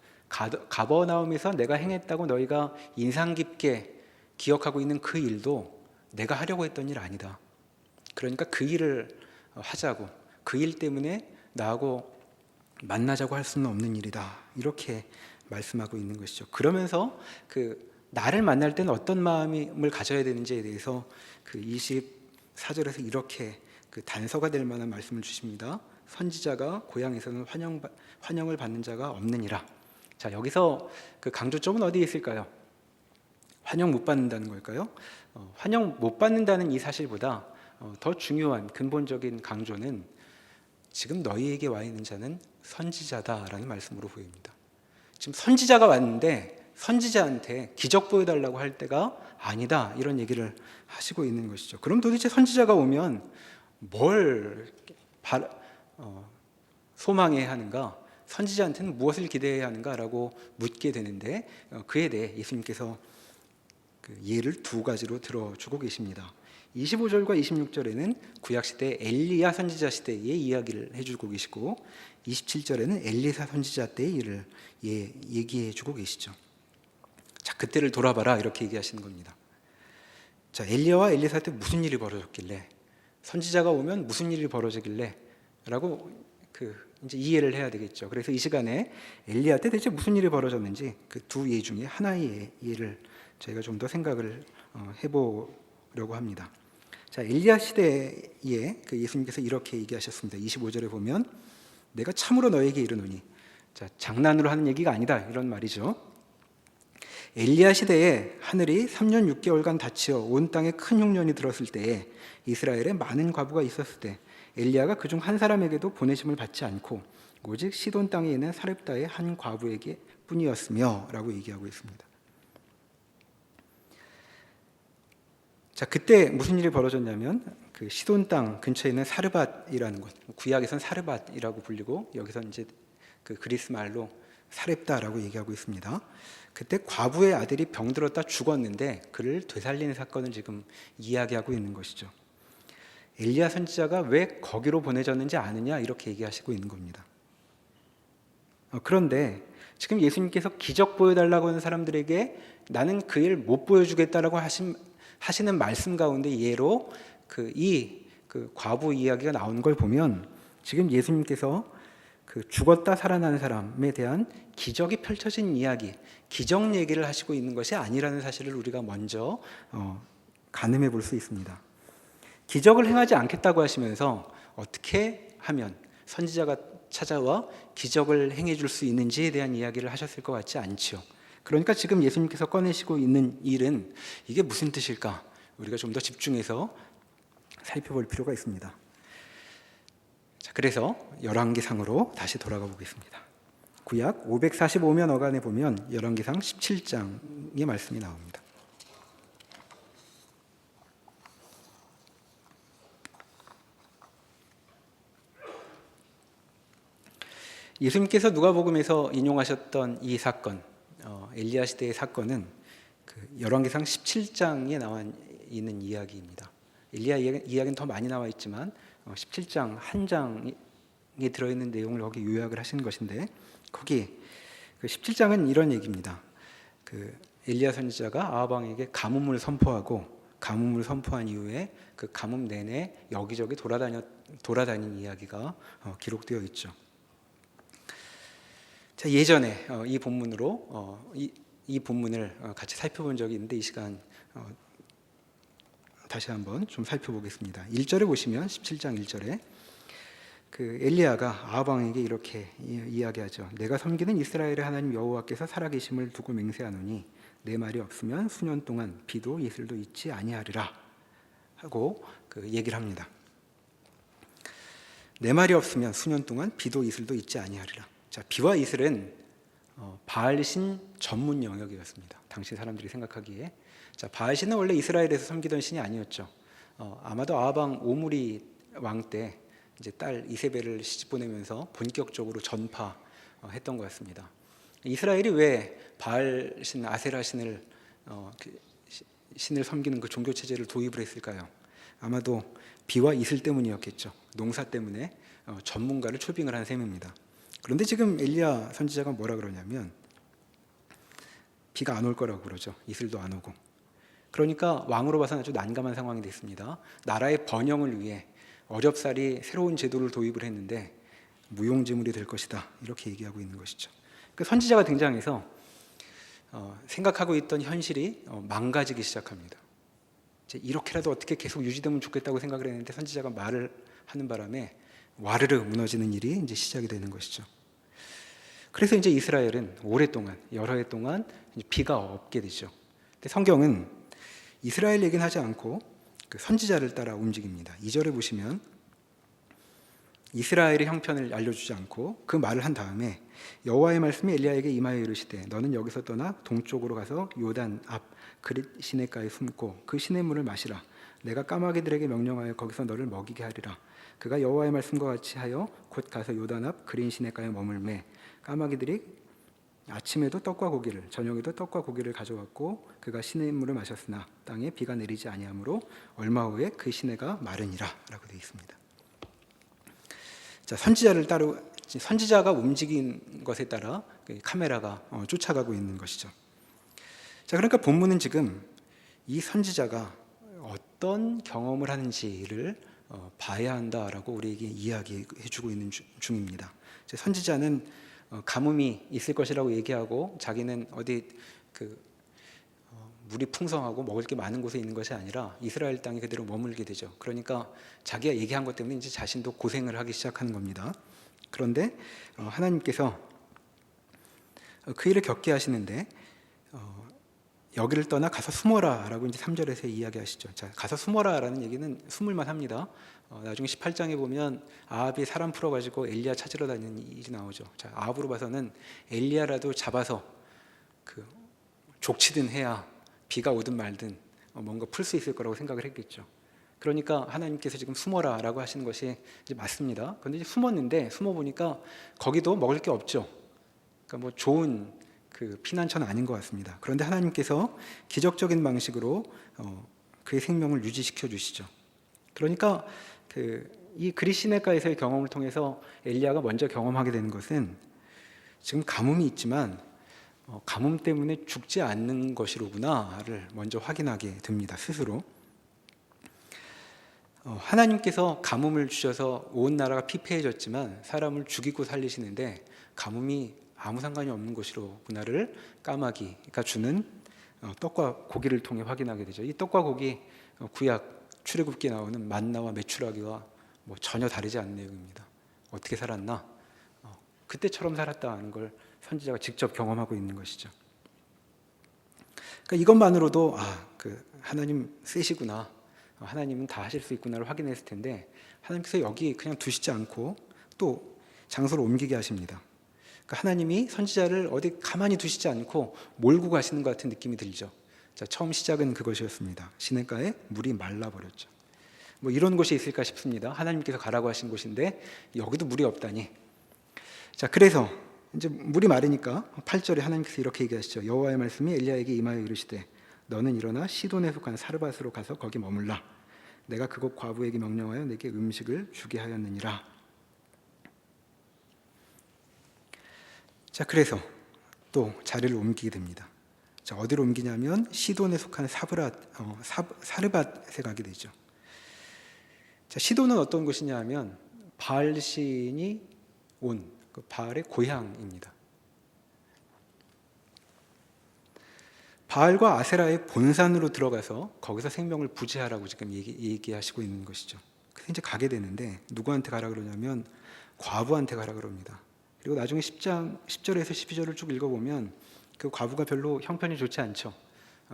가버나움에서 내가 행했다고 너희가 인상 깊게 기억하고 있는 그 일도 내가 하려고 했던 일 아니다. 그러니까 그 일을 하자고, 그 일 때문에 나하고 만나자고 할 수는 없는 일이다, 이렇게 말씀하고 있는 것이죠. 그러면서 나를 만날 때는 어떤 마음을 가져야 되는지에 대해서 24절에서 이렇게 단서가 될 만한 말씀을 주십니다. 선지자가 고향에서는 환영을 받는 자가 없느니라. 자, 여기서 강조점은 어디에 있을까요? 환영 못 받는다는 걸까요? 환영 못 받는다는 이 사실보다 더 중요한 근본적인 강조는 지금 너희에게 와 있는 자는 선지자다라는 말씀으로 보입니다. 지금 선지자가 왔는데 선지자한테 기적 보여달라고 할 때가 아니다, 이런 얘기를 하시고 있는 것이죠. 그럼 도대체 선지자가 오면 뭘 소망해야 하는가, 선지자한테는 무엇을 기대해야 하는가라고 묻게 되는데, 그에 대해 예수님께서 예를 두 가지로 들어주고 계십니다. 25절과 26절에는 구약시대 엘리야 선지자 시대의 이야기를 해주고 계시고, 27절에는 엘리사 선지자 때의 일을 얘기해주고 계시죠. 자, 그때를 돌아봐라, 이렇게 얘기하시는 겁니다. 자, 엘리야와 엘리사 때 무슨 일이 벌어졌길래, 선지자가 오면 무슨 일이 벌어지길래 라고 이제 이해를 해야 되겠죠. 그래서 이 시간에 엘리야 때 대체 무슨 일이 벌어졌는지 그 두 예 중에 하나의 예를 저희가 좀 더 생각을 해보려고 합니다. 자, 엘리야 시대에 예수님께서 이렇게 얘기하셨습니다. 25절에 보면 내가 참으로 너에게 이르노니, 자, 장난으로 하는 얘기가 아니다, 이런 말이죠. 엘리야 시대에 하늘이 3년 6개월간 닫히어 온 땅에 큰 흉년이 들었을 때에 이스라엘에 많은 과부가 있었을 때 엘리야가 그중 한 사람에게도 보내심을 받지 않고 오직 시돈 땅에 있는 사렙다의 한 과부에게 뿐이었으며 라고 얘기하고 있습니다. 자, 그때 무슨 일이 벌어졌냐면 시돈 땅 근처에 있는 사르밧이라는 곳, 구약에선 사르밧이라고 불리고 여기서 이제 그리스 말로 사렙다라고 얘기하고 있습니다. 그때 과부의 아들이 병들었다 죽었는데 그를 되살리는 사건을 지금 이야기하고 있는 것이죠. 엘리야 선지자가 왜 거기로 보내졌는지 아느냐, 이렇게 얘기하시고 있는 겁니다. 그런데 지금 예수님께서 기적 보여달라고 하는 사람들에게 나는 그 일 못 보여주겠다라고 하시는 말씀 가운데 예로 이 과부 이야기가 나온 걸 보면 지금 예수님께서 죽었다 살아난 사람에 대한 기적이 펼쳐진 이야기, 기적 얘기를 하시고 있는 것이 아니라는 사실을 우리가 먼저 가늠해 볼 수 있습니다. 기적을 행하지 않겠다고 하시면서 어떻게 하면 선지자가 찾아와 기적을 행해 줄 수 있는지에 대한 이야기를 하셨을 것 같지 않죠. 그러니까 지금 예수님께서 꺼내시고 있는 일은 이게 무슨 뜻일까? 우리가 좀 더 집중해서 살펴볼 필요가 있습니다. 자, 그래서 열왕기상으로 다시 돌아가 보겠습니다. 구약 545면 어간에 보면 열왕기상 17장의 말씀이 나옵니다. 예수님께서 누가복음에서 인용하셨던 이 사건, 엘리야 시대의 사건은 열왕기상 17장에 나와 있는 이야기입니다. 엘리야 이야기는 더 많이 나와 있지만 17장 한 장에 들어있는 내용을 거기 요약을 하신 것인데, 거기 17장은 이런 얘기입니다. 엘리야 선지자가 아합 왕에게 가뭄을 선포하고 가뭄을 선포한 이후에 그 가뭄 내내 여기저기 돌아다닌 이야기가 기록되어 있죠. 자, 예전에 이 본문으로 이 본문을 같이 살펴본 적이 있는데 이 시간 다시 한번 좀 살펴보겠습니다. 1절에 보시면 17장 1절에 그 엘리야가 아합 왕에게 이렇게 이야기하죠. 내가 섬기는 이스라엘의 하나님 여호와께서 살아계심을 두고 맹세하노니 내 말이 없으면 수년 동안 비도 이슬도 있지 아니하리라 하고 그 얘기를 합니다. 내 말이 없으면 수년 동안 비도 이슬도 있지 아니하리라. 자, 비와 이슬은 바알신 전문 영역이었습니다. 당시 사람들이 생각하기에. 자, 바알신은 원래 이스라엘에서 섬기던 신이 아니었죠. 아마도 아합 왕 오므리 왕 때 이제 딸 이세벨을 시집 보내면서 본격적으로 전파했던 것 같습니다. 이스라엘이 왜 바알신 아세라신을 신을 섬기는 그 종교 체제를 도입을 했을까요? 아마도 비와 이슬 때문이었겠죠. 농사 때문에 전문가를 초빙을 한 셈입니다. 그런데 지금 엘리야 선지자가 뭐라 그러냐면 비가 안 올 거라고 그러죠. 이슬도 안 오고. 그러니까 왕으로 봐서는 아주 난감한 상황이 됐습니다. 나라의 번영을 위해 어렵사리 새로운 제도를 도입을 했는데 무용지물이 될 것이다. 이렇게 얘기하고 있는 것이죠. 그 선지자가 등장해서 생각하고 있던 현실이 망가지기 시작합니다. 이렇게라도 어떻게 계속 유지되면 좋겠다고 생각을 했는데 선지자가 말을 하는 바람에 와르르 무너지는 일이 이제 시작이 되는 것이죠. 그래서 이제 이스라엘은 오랫동안 여러 해 동안 비가 없게 되죠. 근데 성경은 이스라엘 얘기는 하지 않고 그 선지자를 따라 움직입니다. 2절에 보시면 이스라엘의 형편을 알려주지 않고 그 말을 한 다음에 여호와의 말씀이 엘리야에게 임하여 이르시되 너는 여기서 떠나 동쪽으로 가서 요단 앞 그릿 시내가에 숨고 그 시냇물을 마시라. 내가 까마귀들에게 명령하여 거기서 너를 먹이게 하리라. 그가 여호와의 말씀과 같이 하여 곧 가서 요단 앞 그린 시내가에 머물매 까마귀들이 아침에도 떡과 고기를 저녁에도 떡과 고기를 가져왔고 그가 시냇물을 마셨으나 땅에 비가 내리지 아니하므로 얼마 후에 그 시내가 마르니라 라고 되어 있습니다. 자, 선지자가 움직인 것에 따라 카메라가 쫓아가고 있는 것이죠. 자, 그러니까 본문은 지금 이 선지자가 어떤 경험을 하는지를 봐야 한다라고 우리에게 이야기해주고 있는 중입니다. 선지자는 가뭄이 있을 것이라고 얘기하고 자기는 어디 물이 풍성하고 먹을 게 많은 곳에 있는 것이 아니라 이스라엘 땅에 그대로 머물게 되죠. 그러니까 자기가 얘기한 것 때문에 이제 자신도 고생을 하기 시작하는 겁니다. 그런데 하나님께서 그 일을 겪게 하시는데 여기를 떠나 가서 숨어라라고 이제 3절에서 이야기하시죠. 자, 가서 숨어라라는 얘기는 숨을만 합니다. 나중에 18장에 보면 아합이 사람 풀어가지고 엘리야 찾으러 다니는 일이 나오죠. 자, 아합으로 봐서는 엘리야라도 잡아서 족치든 해야 비가 오든 말든 뭔가 풀 수 있을 거라고 생각을 했겠죠. 그러니까 하나님께서 지금 숨어라라고 하시는 것이 이제 맞습니다. 그런데 이제 숨어 보니까 거기도 먹을 게 없죠. 그러니까 뭐 좋은 피난처는 아닌 것 같습니다. 그런데 하나님께서 기적적인 방식으로 그의 생명을 유지시켜 주시죠. 그러니까 이 그릿 시내가에서의 경험을 통해서 엘리야가 먼저 경험하게 되는 것은 지금 가뭄이 있지만 가뭄 때문에 죽지 않는 것이로구나를 먼저 확인하게 됩니다. 스스로. 하나님께서 가뭄을 주셔서 온 나라가 피폐해졌지만 사람을 죽이고 살리시는데 가뭄이 아무 상관이 없는 것이로구나를 까마귀가 주는 떡과 고기를 통해 확인하게 되죠. 이 떡과 고기 구약 출애굽기에 나오는 만나와 메추라기와 뭐 전혀 다르지 않은 내용입니다. 어떻게 살았나? 그때처럼 살았다는 걸 선지자가 직접 경험하고 있는 것이죠. 그러니까 이것만으로도 하나님 세시구나, 하나님은 다 하실 수 있구나를 확인했을 텐데 하나님께서 여기 그냥 두시지 않고 또 장소를 옮기게 하십니다. 그러니까 하나님이 선지자를 어디 가만히 두시지 않고 몰고 가시는 것 같은 느낌이 들죠. 자, 처음 시작은 그것이었습니다. 시냇가에 물이 말라버렸죠. 뭐 이런 곳이 있을까 싶습니다. 하나님께서 가라고 하신 곳인데 여기도 물이 없다니. 자, 그래서 이제 물이 마르니까 8절에 하나님께서 이렇게 얘기하시죠. 여호와의 말씀이 엘리야에게 임하여 이르시되 너는 일어나 시돈에 속한 사르밧으로 가서 거기 머물라. 내가 그곳 과부에게 명령하여 내게 음식을 주게 하였느니라. 자, 그래서 또 자리를 옮기게 됩니다. 자, 어디로 옮기냐면 시돈에 속한 사르밧에 가게 되죠. 자, 시돈은 어떤 곳이냐 하면 바알신이 온 바알의 고향입니다. 바알과 아세라의 본산으로 들어가서 거기서 생명을 부지하라고 지금 얘기하시고 있는 것이죠. 그래서 이제 가게 되는데 누구한테 가라 그러냐면 과부한테 가라 그럽니다. 그리고 나중에 10장 10절에서 12절을 쭉 읽어보면 그 과부가 별로 형편이 좋지 않죠.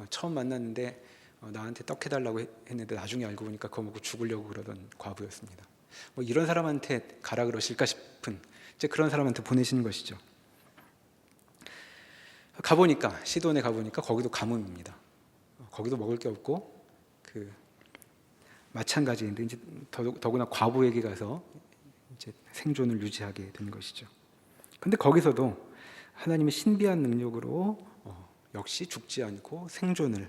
처음 만났는데 나한테 떡 해달라고 했는데 나중에 알고 보니까 그거 먹고 죽으려고 그러던 과부였습니다. 뭐 이런 사람한테 가라 그러실까 싶은 이제 그런 사람한테 보내시는 것이죠. 가보니까 시돈에 가보니까 거기도 가뭄입니다. 거기도 먹을 게 없고 그 마찬가지인데 이제 더구나 과부에게 가서 이제 생존을 유지하게 된 것이죠. 근데 거기서도 하나님의 신비한 능력으로 역시 죽지 않고 생존을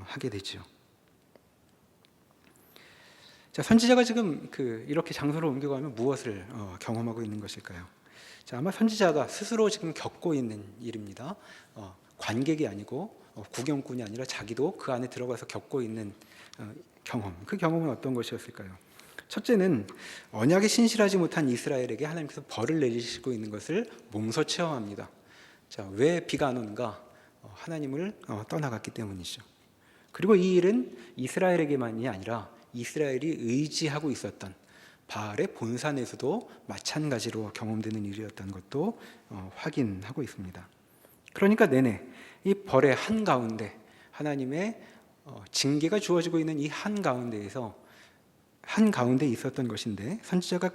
하게 되죠. 자, 선지자가 지금 이렇게 장소를 옮겨가면 무엇을 경험하고 있는 것일까요? 자, 아마 선지자가 스스로 지금 겪고 있는 일입니다. 관객이 아니고 구경꾼이 아니라 자기도 그 안에 들어가서 겪고 있는 경험. 그 경험은 어떤 것이었을까요? 첫째는 언약에 신실하지 못한 이스라엘에게 하나님께서 벌을 내리시고 있는 것을 몸소 체험합니다. 자, 왜 비가 안 오는가? 하나님을 떠나갔기 때문이죠. 그리고 이 일은 이스라엘에게만이 아니라 이스라엘이 의지하고 있었던 바알의 본산에서도 마찬가지로 경험되는 일이었다는 것도 확인하고 있습니다. 그러니까 내내 이 벌의 한가운데 하나님의 징계가 주어지고 있는 이 한가운데 있었던 것인데 선지자가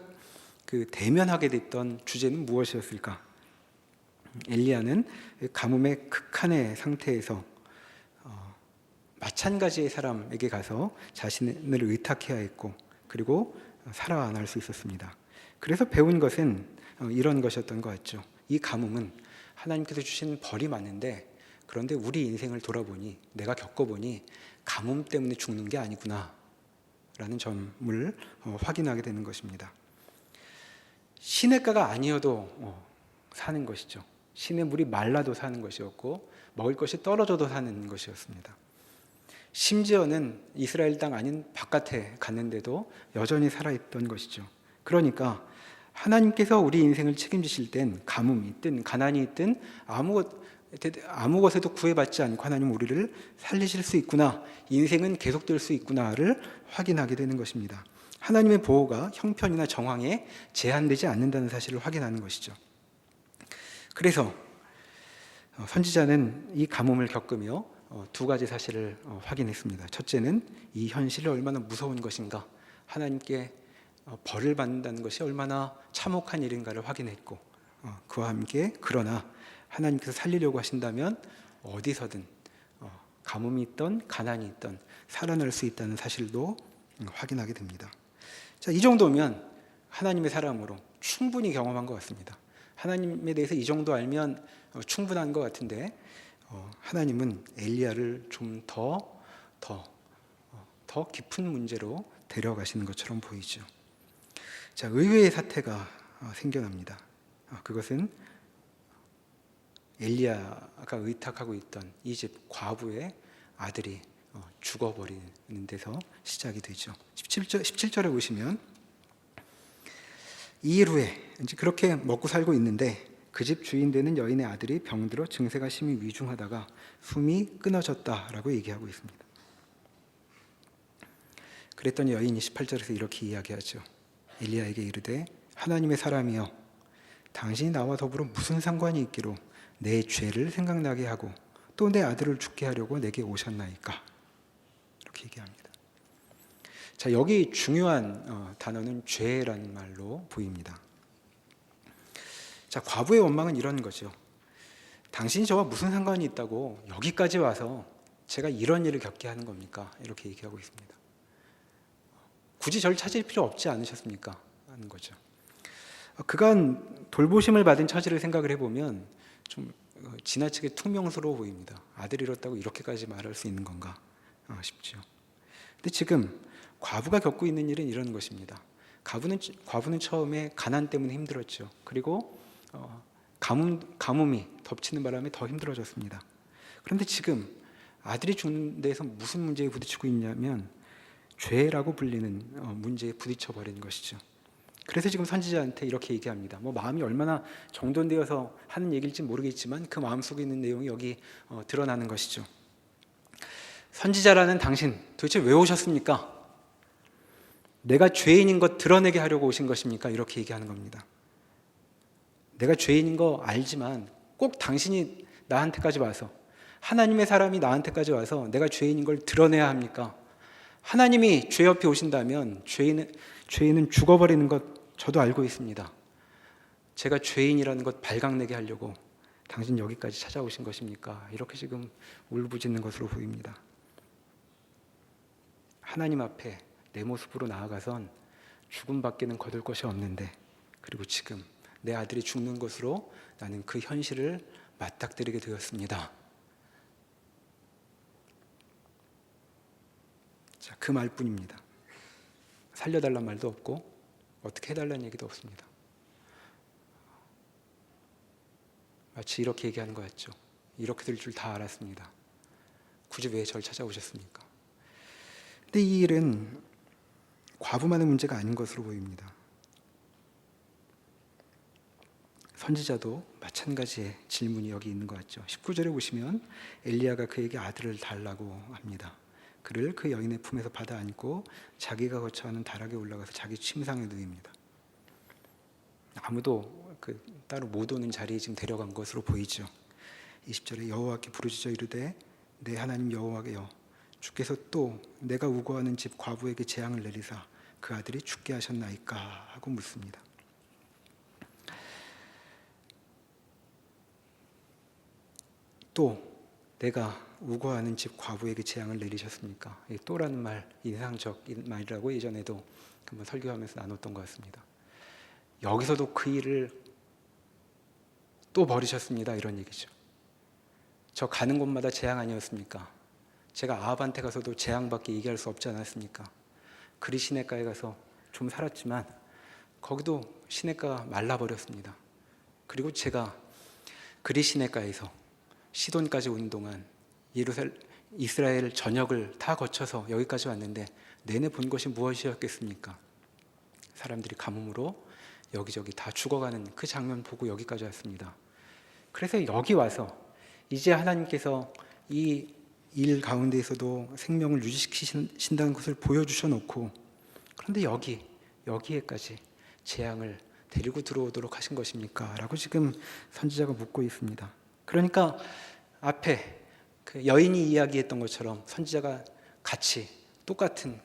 대면하게 됐던 주제는 무엇이었을까? 엘리야는 가뭄의 극한의 상태에서 마찬가지의 사람에게 가서 자신을 의탁해야 했고 그리고 살아날 수 있었습니다. 그래서 배운 것은 이런 것이었던 것 같죠. 이 가뭄은 하나님께서 주신 벌이 많은데 그런데 우리 인생을 돌아보니 내가 겪어보니 가뭄 때문에 죽는 게 아니구나 라는 점을 확인하게 되는 것입니다. 시냇가가 아니어도 사는 것이죠. 시냇물이 말라도 사는 것이었고 먹을 것이 떨어져도 사는 것이었습니다. 심지어는 이스라엘 땅 아닌 바깥에 갔는데도 여전히 살아있던 것이죠. 그러니까 하나님께서 우리 인생을 책임지실 땐 가뭄이 있든 가난이 있든 아무 것에도 구애받지 않고 하나님 우리를 살리실 수 있구나, 인생은 계속될 수 있구나를 확인하게 되는 것입니다. 하나님의 보호가 형편이나 정황에 제한되지 않는다는 사실을 확인하는 것이죠. 그래서 선지자는 이 가뭄을 겪으며 두 가지 사실을 확인했습니다. 첫째는 이 현실이 얼마나 무서운 것인가, 하나님께 벌을 받는다는 것이 얼마나 참혹한 일인가를 확인했고 그와 함께 그러나 하나님께서 살리려고 하신다면 어디서든 가뭄이 있던 가난이 있던 살아날 수 있다는 사실도 확인하게 됩니다. 자, 이 정도면 하나님의 사람으로 충분히 경험한 것 같습니다. 하나님에 대해서 이 정도 알면 충분한 것 같은데 하나님은 엘리야를 좀 더 깊은 문제로 데려가시는 것처럼 보이죠. 자, 의외의 사태가 생겨납니다. 그것은 엘리야가 의탁하고 있던 이 집 과부의 아들이 죽어버리는 데서 시작이 되죠. 17절에 보시면 이 일 후에 이제 그렇게 먹고 살고 있는데 그 집 주인 되는 여인의 아들이 병들어 증세가 심히 위중하다가 숨이 끊어졌다라고 얘기하고 있습니다. 그랬더니 여인이 18절에서 이렇게 이야기하죠. 엘리야에게 이르되 하나님의 사람이여, 당신이 나와 더불어 무슨 상관이 있기로 내 죄를 생각나게 하고 또 내 아들을 죽게 하려고 내게 오셨나이까? 이렇게 얘기합니다. 자, 여기 중요한 단어는 죄라는 말로 보입니다. 자, 과부의 원망은 이런 거죠. 당신이 저와 무슨 상관이 있다고 여기까지 와서 제가 이런 일을 겪게 하는 겁니까? 이렇게 얘기하고 있습니다. 굳이 저를 찾을 필요 없지 않으셨습니까? 하는 거죠. 그간 돌보심을 받은 처지를 생각을 해보면 좀 지나치게 퉁명스러워 보입니다. 아들 잃었다고 이렇게까지 말할 수 있는 건가 싶죠. 근데 지금 과부가 겪고 있는 일은 이런 것입니다. 과부는 처음에 가난 때문에 힘들었죠. 그리고 가뭄이 덮치는 바람에 더 힘들어졌습니다. 그런데 지금 아들이 죽는 데에서 무슨 문제에 부딪히고 있냐면 죄라고 불리는 문제에 부딪혀 버리는 것이죠. 그래서 지금 선지자한테 이렇게 얘기합니다. 마음이 얼마나 정돈되어서 하는 얘기일지 모르겠지만 그 마음속에 있는 내용이 여기 드러나는 것이죠. 선지자라는 당신 도대체 왜 오셨습니까? 내가 죄인인 것 드러내게 하려고 오신 것입니까? 이렇게 얘기하는 겁니다. 내가 죄인인 거 알지만 꼭 당신이 나한테까지 와서, 하나님의 사람이 나한테까지 와서 내가 죄인인 걸 드러내야 합니까? 하나님이 죄 옆에 오신다면 죄인은 죽어버리는 것 저도 알고 있습니다. 제가 죄인이라는 것 발각내게 하려고 당신 여기까지 찾아오신 것입니까? 이렇게 지금 울부짖는 것으로 보입니다. 하나님 앞에 내 모습으로 나아가선 죽음밖에는 거둘 것이 없는데, 그리고 지금 내 아들이 죽는 것으로 나는 그 현실을 맞닥뜨리게 되었습니다. 자, 그 말뿐입니다. 살려달란 말도 없고 어떻게 해달라는 얘기도 없습니다. 마치 이렇게 얘기하는 것 같죠. 이렇게 될 줄 다 알았습니다. 굳이 왜 저를 찾아오셨습니까? 근데 이 일은 과부만의 문제가 아닌 것으로 보입니다. 선지자도 마찬가지의 질문이 여기 있는 것 같죠. 19절에 보시면 엘리야가 그에게 아들을 달라고 합니다. 그를 그 여인의 품에서 받아 안고 자기가 거처하는 다락에 올라가서 자기 침상에 누입니다. 아무도 따로 못 오는 자리에 지금 데려간 것으로 보이죠. 20절에 여호와께 부르짖어 이르되 내 하나님 여호와여, 주께서 또 내가 우거하는 집 과부에게 재앙을 내리사 그 아들이 죽게 하셨나이까 하고 묻습니다. 또 내가 우거하는 집 과부에게 재앙을 내리셨습니까? 이 또라는 말, 인상적인 말이라고 예전에도 한번 설교하면서 나눴던 것 같습니다. 여기서도 그 일을 또 버리셨습니다, 이런 얘기죠. 저 가는 곳마다 재앙 아니었습니까? 제가 아합한테 가서도 재앙밖에 얘기할 수 없지 않았습니까? 그리 시냇가에 가서 좀 살았지만 거기도 시냇가가 말라버렸습니다. 그리고 제가 그리 시냇가에서 시돈까지 오는 동안 이스라엘 전역을 다 거쳐서 여기까지 왔는데 내내 본 것이 무엇이었겠습니까? 사람들이 가뭄으로 여기저기 다 죽어가는 그 장면 보고 여기까지 왔습니다. 그래서 여기 와서 이제 하나님께서 이 일 가운데에서도 생명을 유지시키신다는 것을 보여주셔 놓고, 그런데 여기에까지 재앙을 데리고 들어오도록 하신 것입니까? 라고 지금 선지자가 묻고 있습니다. 그러니까 앞에 그 여인이 이야기했던 것처럼 선지자가 같이 똑같은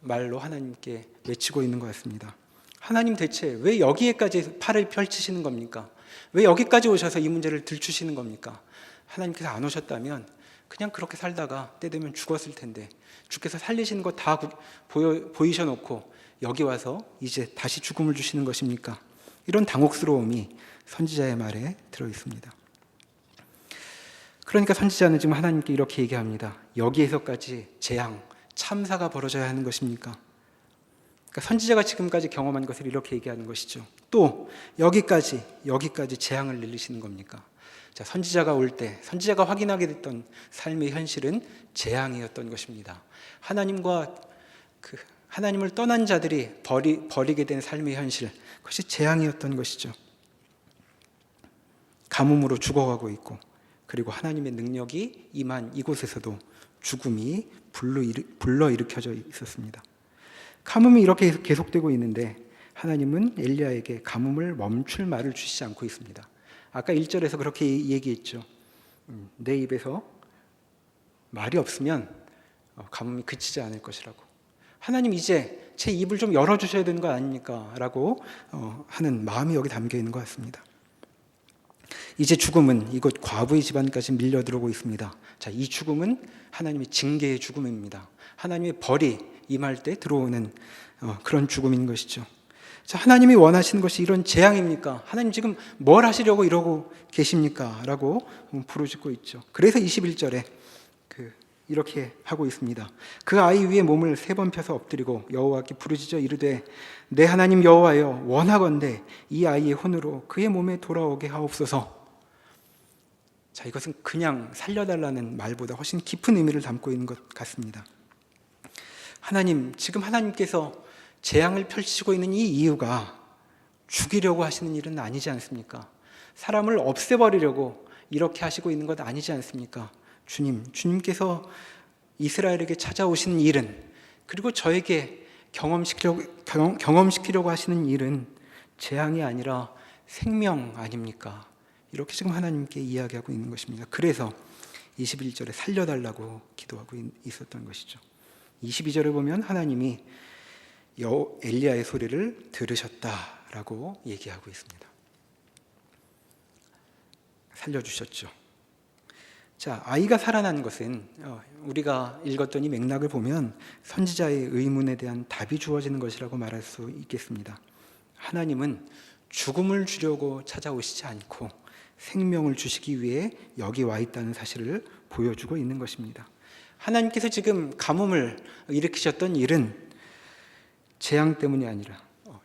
말로 하나님께 외치고 있는 것 같습니다. 하나님 대체 왜 여기에까지 팔을 펼치시는 겁니까? 왜 여기까지 오셔서 이 문제를 들추시는 겁니까? 하나님께서 안 오셨다면 그냥 그렇게 살다가 때 되면 죽었을 텐데 주께서 살리시는 거 다 보이셔놓고 여기 와서 이제 다시 죽음을 주시는 것입니까? 이런 당혹스러움이 선지자의 말에 들어있습니다. 그러니까 선지자는 지금 하나님께 이렇게 얘기합니다. 여기에서까지 재앙, 참사가 벌어져야 하는 것입니까? 그러니까 선지자가 지금까지 경험한 것을 이렇게 얘기하는 것이죠. 또 여기까지 재앙을 내리시는 겁니까? 자, 선지자가 올 때 선지자가 확인하게 됐던 삶의 현실은 재앙이었던 것입니다. 하나님을 떠난 자들이 버리게 된 삶의 현실, 그것이 재앙이었던 것이죠. 가뭄으로 죽어가고 있고, 그리고 하나님의 능력이 임한 이곳에서도 죽음이 불러일으켜져 있었습니다. 가뭄이 이렇게 계속되고 있는데 하나님은 엘리야에게 가뭄을 멈출 말을 주시지 않고 있습니다. 아까 1절에서 그렇게 얘기했죠. 내 입에서 말이 없으면 가뭄이 그치지 않을 것이라고. 하나님 이제 제 입을 좀 열어주셔야 되는 거 아닙니까? 라고 하는 마음이 여기 담겨 있는 것 같습니다. 이제 죽음은 이곳 과부의 집안까지 밀려 들어오고 있습니다. 자, 이 죽음은 하나님의 징계의 죽음입니다. 하나님의 벌이 임할 때 들어오는 그런 죽음인 것이죠. 자, 하나님이 원하시는 것이 이런 재앙입니까? 하나님 지금 뭘 하시려고 이러고 계십니까? 라고 부르짖고 있죠. 그래서 21절에 이렇게 하고 있습니다. 그 아이 위에 몸을 3번 펴서 엎드리고 여호와께 부르짖어 이르되 내 하나님 여호와여, 원하건대 이 아이의 혼으로 그의 몸에 돌아오게 하옵소서. 자, 이것은 그냥 살려달라는 말보다 훨씬 깊은 의미를 담고 있는 것 같습니다. 하나님, 지금 하나님께서 재앙을 펼치고 있는 이 이유가 죽이려고 하시는 일은 아니지 않습니까? 사람을 없애버리려고 이렇게 하시고 있는 것 아니지 않습니까? 주님께서 이스라엘에게 찾아오시는 일은, 그리고 저에게 경험시키려고 하시는 일은 재앙이 아니라 생명 아닙니까? 이렇게 지금 하나님께 이야기하고 있는 것입니다. 그래서 21절에 살려달라고 기도하고 있었던 것이죠. 22절에 보면 하나님이 엘리야의 소리를 들으셨다라고 얘기하고 있습니다. 살려주셨죠. 자, 아이가 살아난 것은 우리가 읽었던 이 맥락을 보면 선지자의 의문에 대한 답이 주어지는 것이라고 말할 수 있겠습니다. 하나님은 죽음을 주려고 찾아오시지 않고 생명을 주시기 위해 여기 와 있다는 사실을 보여주고 있는 것입니다. 하나님께서 지금 가뭄을 일으키셨던 일은 재앙 때문이 아니라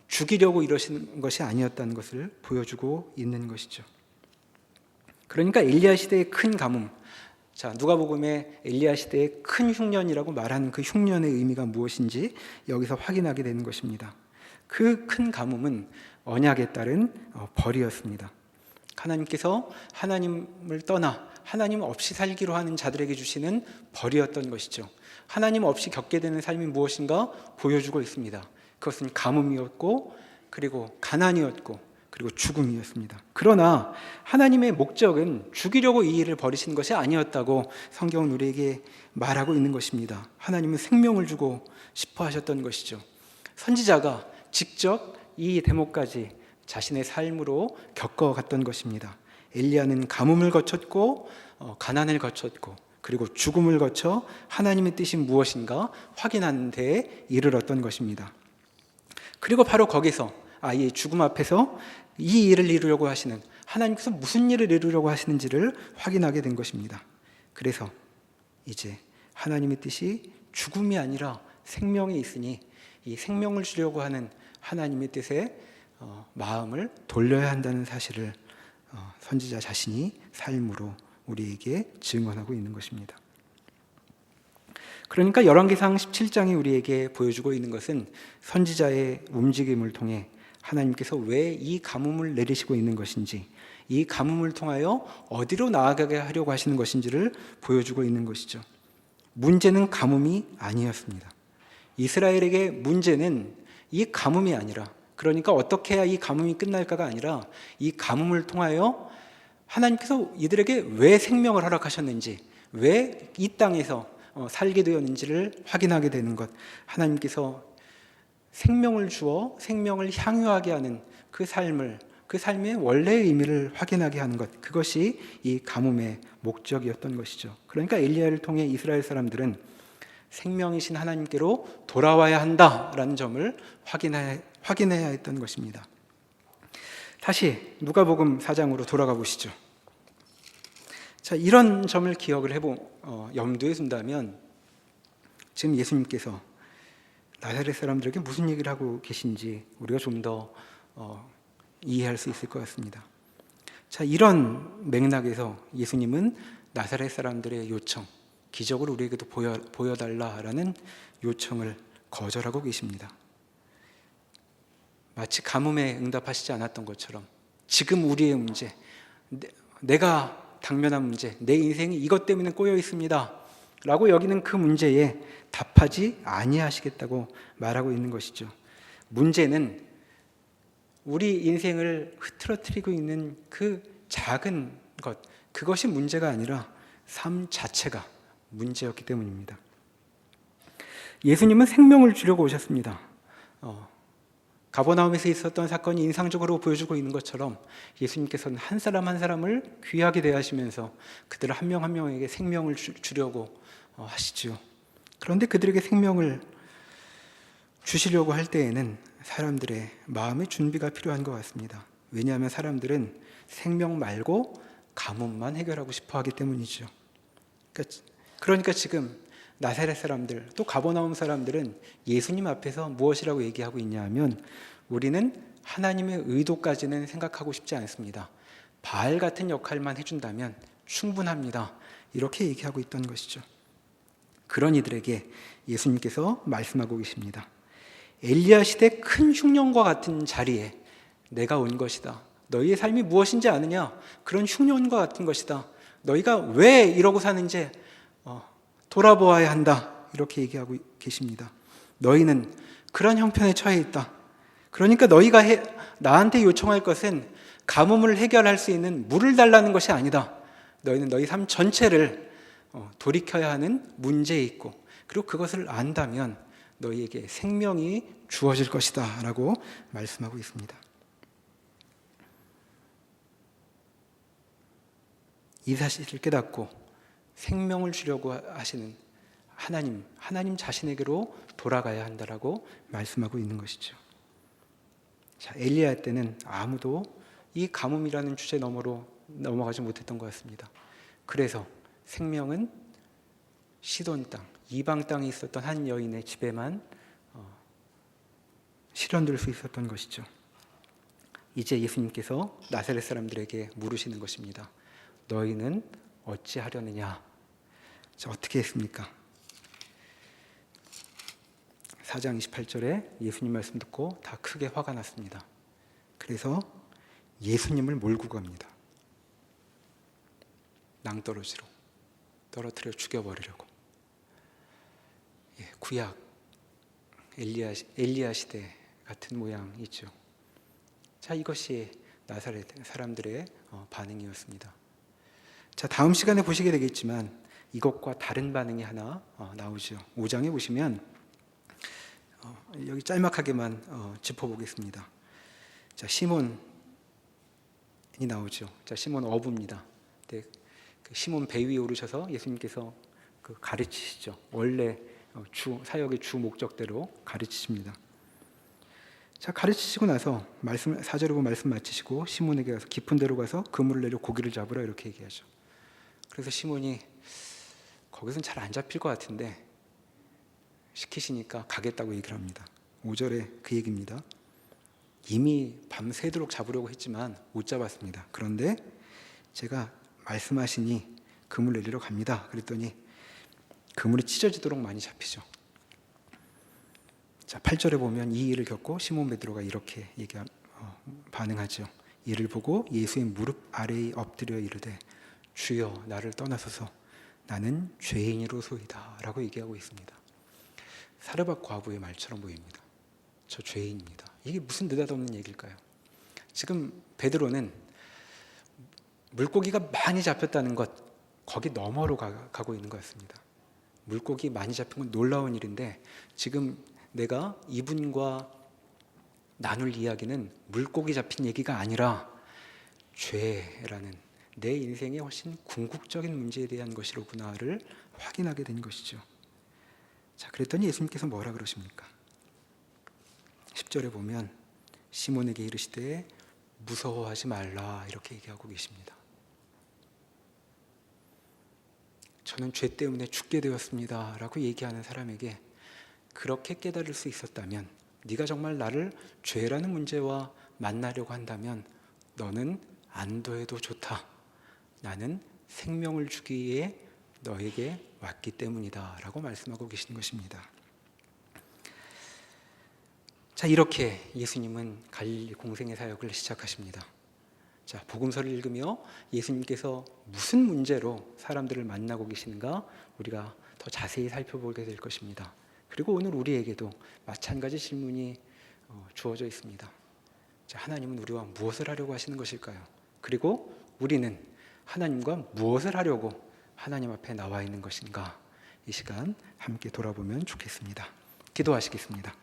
죽이려고 이러시는 것이 아니었다는 것을 보여주고 있는 것이죠. 그러니까 엘리야 시대의 큰 가뭄, 자, 누가복음에 엘리야 시대의 큰 흉년이라고 말하는 그 흉년의 의미가 무엇인지 여기서 확인하게 되는 것입니다. 그 큰 가뭄은 언약에 따른 벌이었습니다. 하나님께서 하나님을 떠나 하나님 없이 살기로 하는 자들에게 주시는 벌이었던 것이죠. 하나님 없이 겪게 되는 삶이 무엇인가 보여주고 있습니다. 그것은 가뭄이었고, 그리고 가난이었고, 그리고 죽음이었습니다. 그러나 하나님의 목적은 죽이려고 이 일을 벌이신 것이 아니었다고 성경은 우리에게 말하고 있는 것입니다. 하나님은 생명을 주고 싶어 하셨던 것이죠. 선지자가 직접 이 대목까지 자신의 삶으로 겪어갔던 것입니다. 엘리야는 가뭄을 거쳤고 가난을 거쳤고, 그리고 죽음을 거쳐 하나님의 뜻이 무엇인가 확인하는 데에 이르렀던 것입니다. 그리고 바로 거기서 이 죽음 앞에서 이 일을 이루려고 하시는, 하나님께서 무슨 일을 이루려고 하시는지를 확인하게 된 것입니다. 그래서 이제 하나님의 뜻이 죽음이 아니라 생명이 있으니 이 생명을 주려고 하는 하나님의 뜻에 마음을 돌려야 한다는 사실을 선지자 자신이 삶으로 우리에게 증언하고 있는 것입니다. 그러니까 열왕기상 17장이 우리에게 보여주고 있는 것은 선지자의 움직임을 통해 하나님께서 왜 이 가뭄을 내리시고 있는 것인지, 이 가뭄을 통하여 어디로 나아가게 하려고 하시는 것인지를 보여주고 있는 것이죠. 문제는 가뭄이 아니었습니다. 이스라엘에게 문제는 이 가뭄이 아니라, 그러니까 어떻게 해야 이 가뭄이 끝날까가 아니라 이 가뭄을 통하여 하나님께서 이들에게 왜 생명을 허락하셨는지, 왜 이 땅에서 살게 되었는지를 확인하게 되는 것, 하나님께서 생명을 주어 생명을 향유하게 하는 그 삶의 원래의 의미를 확인하게 하는 것, 그것이 이 가뭄의 목적이었던 것이죠. 그러니까 엘리야를 통해 이스라엘 사람들은 생명이신 하나님께로 돌아와야 한다라는 점을 확인해야 했던 것입니다. 다시 누가복음 4장으로 돌아가 보시죠. 자, 이런 점을 기억을 염두에 둔다면 지금 예수님께서 나사렛 사람들에게 무슨 얘기를 하고 계신지 우리가 좀 더 이해할 수 있을 것 같습니다. 자, 이런 맥락에서 예수님은 나사렛 사람들의 요청, 기적을 우리에게도 보여달라라는 요청을 거절하고 계십니다. 마치 가뭄에 응답하시지 않았던 것처럼 지금 우리의 문제, 내가 당면한 문제, 내 인생이 이것 때문에 꼬여 있습니다 라고 여기는 그 문제에 답하지 아니하시겠다고 말하고 있는 것이죠. 문제는 우리 인생을 흐트러뜨리고 있는 그 작은 것, 그것이 문제가 아니라 삶 자체가 문제였기 때문입니다. 예수님은 생명을 주려고 오셨습니다. 가버나움에서 있었던 사건이 인상적으로 보여주고 있는 것처럼 예수님께서는 한 사람 한 사람을 귀하게 대하시면서 그들 한 명 한 명에게 생명을 주려고 하시죠. 그런데 그들에게 생명을 주시려고 할 때에는 사람들의 마음의 준비가 필요한 것 같습니다. 왜냐하면 사람들은 생명 말고 가뭄만 해결하고 싶어 하기 때문이죠. 그러니까 지금 나사렛 사람들, 또 가버나움 사람들은 예수님 앞에서 무엇이라고 얘기하고 있냐 하면, 우리는 하나님의 의도까지는 생각하고 싶지 않습니다. 바알 같은 역할만 해준다면 충분합니다. 이렇게 얘기하고 있던 것이죠. 그런 이들에게 예수님께서 말씀하고 계십니다. 엘리야 시대 큰 흉년과 같은 자리에 내가 온 것이다. 너희의 삶이 무엇인지 아느냐? 그런 흉년과 같은 것이다. 너희가 왜 이러고 사는지 돌아보아야 한다. 이렇게 얘기하고 계십니다. 너희는 그런 형편에 처해 있다. 그러니까 너희가 나한테 요청할 것은 가뭄을 해결할 수 있는 물을 달라는 것이 아니다. 너희는 너희 삶 전체를 돌이켜야 하는 문제에 있고, 그리고 그것을 안다면 너희에게 생명이 주어질 것이다 라고 말씀하고 있습니다. 이 사실을 깨닫고 생명을 주려고 하시는 하나님 자신에게로 돌아가야 한다라고 말씀하고 있는 것이죠. 자, 엘리야 때는 아무도 이 가뭄이라는 주제 너머로 넘어가지 못했던 것 같습니다. 그래서 생명은 시돈 땅, 이방 땅에 있었던 한 여인의 집에만 실현될 수 있었던 것이죠. 이제 예수님께서 나사렛 사람들에게 물으시는 것입니다. 너희는 어찌하려느냐? 자, 어떻게 했습니까? 4장 28절에 예수님 말씀 듣고 다 크게 화가 났습니다. 그래서 예수님을 몰고 갑니다. 낭떠러지로 떨어뜨려 죽여버리려고. 구약 엘리야 시대 같은 모양이죠. 자, 이것이 나사렛 사람들의 반응이었습니다. 자, 다음 시간에 보시게 되겠지만 이것과 다른 반응이 하나 나오죠. 5장에 보시면 여기 짤막하게만 짚어보겠습니다. 자, 시몬이 나오죠. 자, 시몬 어부입니다. 네, 그 시몬 배 위에 오르셔서 예수님께서 가르치시죠. 원래 사역의 주 목적대로 가르치십니다. 자, 가르치시고 나서 4절에 보면 말씀 마치시고 시몬에게 가서 깊은 데로 가서 그물을 내려 고기를 잡으라 이렇게 얘기하죠. 그래서 시몬이 거기서는 잘 안 잡힐 것 같은데 시키시니까 가겠다고 얘기를 합니다. 5절에 그 얘기입니다. 이미 밤새도록 잡으려고 했지만 못 잡았습니다. 그런데 제가 말씀하시니 그물 내리러 갑니다. 그랬더니 그물이 찢어지도록 많이 잡히죠. 자, 8절에 보면 이 일을 겪고 시몬 베드로가 이렇게 반응하죠. 이를 보고 예수의 무릎 아래에 엎드려 이르되 주여 나를 떠나소서 나는 죄인이로소이다 라고 얘기하고 있습니다. 사르밧 과부의 말처럼 보입니다. 저 죄인입니다. 이게 무슨 느닷없는 얘기일까요? 지금 베드로는 물고기가 많이 잡혔다는 것, 거기 너머로 가고 있는 것 같습니다. 물고기 많이 잡힌 건 놀라운 일인데 지금 내가 이분과 나눌 이야기는 물고기 잡힌 얘기가 아니라 죄라는 내 인생의 훨씬 궁극적인 문제에 대한 것이로구나를 확인하게 된 것이죠. 자, 그랬더니 예수님께서 뭐라 그러십니까? 10절에 보면 시몬에게 이르시되 무서워하지 말라 이렇게 얘기하고 계십니다. 저는 죄 때문에 죽게 되었습니다 라고 얘기하는 사람에게 그렇게 깨달을 수 있었다면, 네가 정말 나를 죄라는 문제와 만나려고 한다면 너는 안도해도 좋다. 나는 생명을 주기 위해 너에게 왔기 때문이다 라고 말씀하고 계신 것입니다. 자, 이렇게 예수님은 갈릴리 공생의 사역을 시작하십니다. 자, 복음서를 읽으며 예수님께서 무슨 문제로 사람들을 만나고 계시는가 우리가 더 자세히 살펴보게 될 것입니다. 그리고 오늘 우리에게도 마찬가지 질문이 주어져 있습니다. 자, 하나님은 우리와 무엇을 하려고 하시는 것일까요? 그리고 우리는 하나님과 무엇을 하려고 하나님 앞에 나와 있는 것인가? 이 시간 함께 돌아보면 좋겠습니다. 기도하시겠습니다.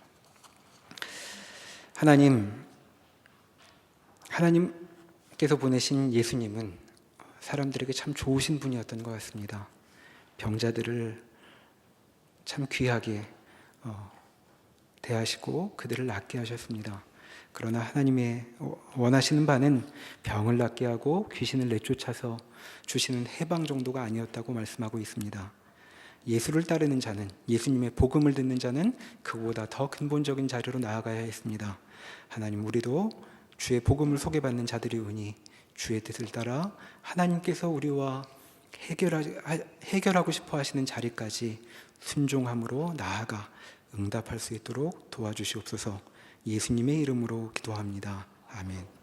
하나님께서 보내신 예수님은 사람들에게 참 좋으신 분이었던 것 같습니다. 병자들을 참 귀하게 대하시고 그들을 낫게 하셨습니다. 그러나 하나님의 원하시는 바는 병을 낫게 하고 귀신을 내쫓아서 주시는 해방 정도가 아니었다고 말씀하고 있습니다. 예수를 따르는 자는, 예수님의 복음을 듣는 자는 그보다 더 근본적인 자리로 나아가야 했습니다. 하나님, 우리도 주의 복음을 소개받는 자들이오니 주의 뜻을 따라 하나님께서 우리와 해결하고 싶어 하시는 자리까지 순종함으로 나아가 응답할 수 있도록 도와주시옵소서. 예수님의 이름으로 기도합니다. 아멘.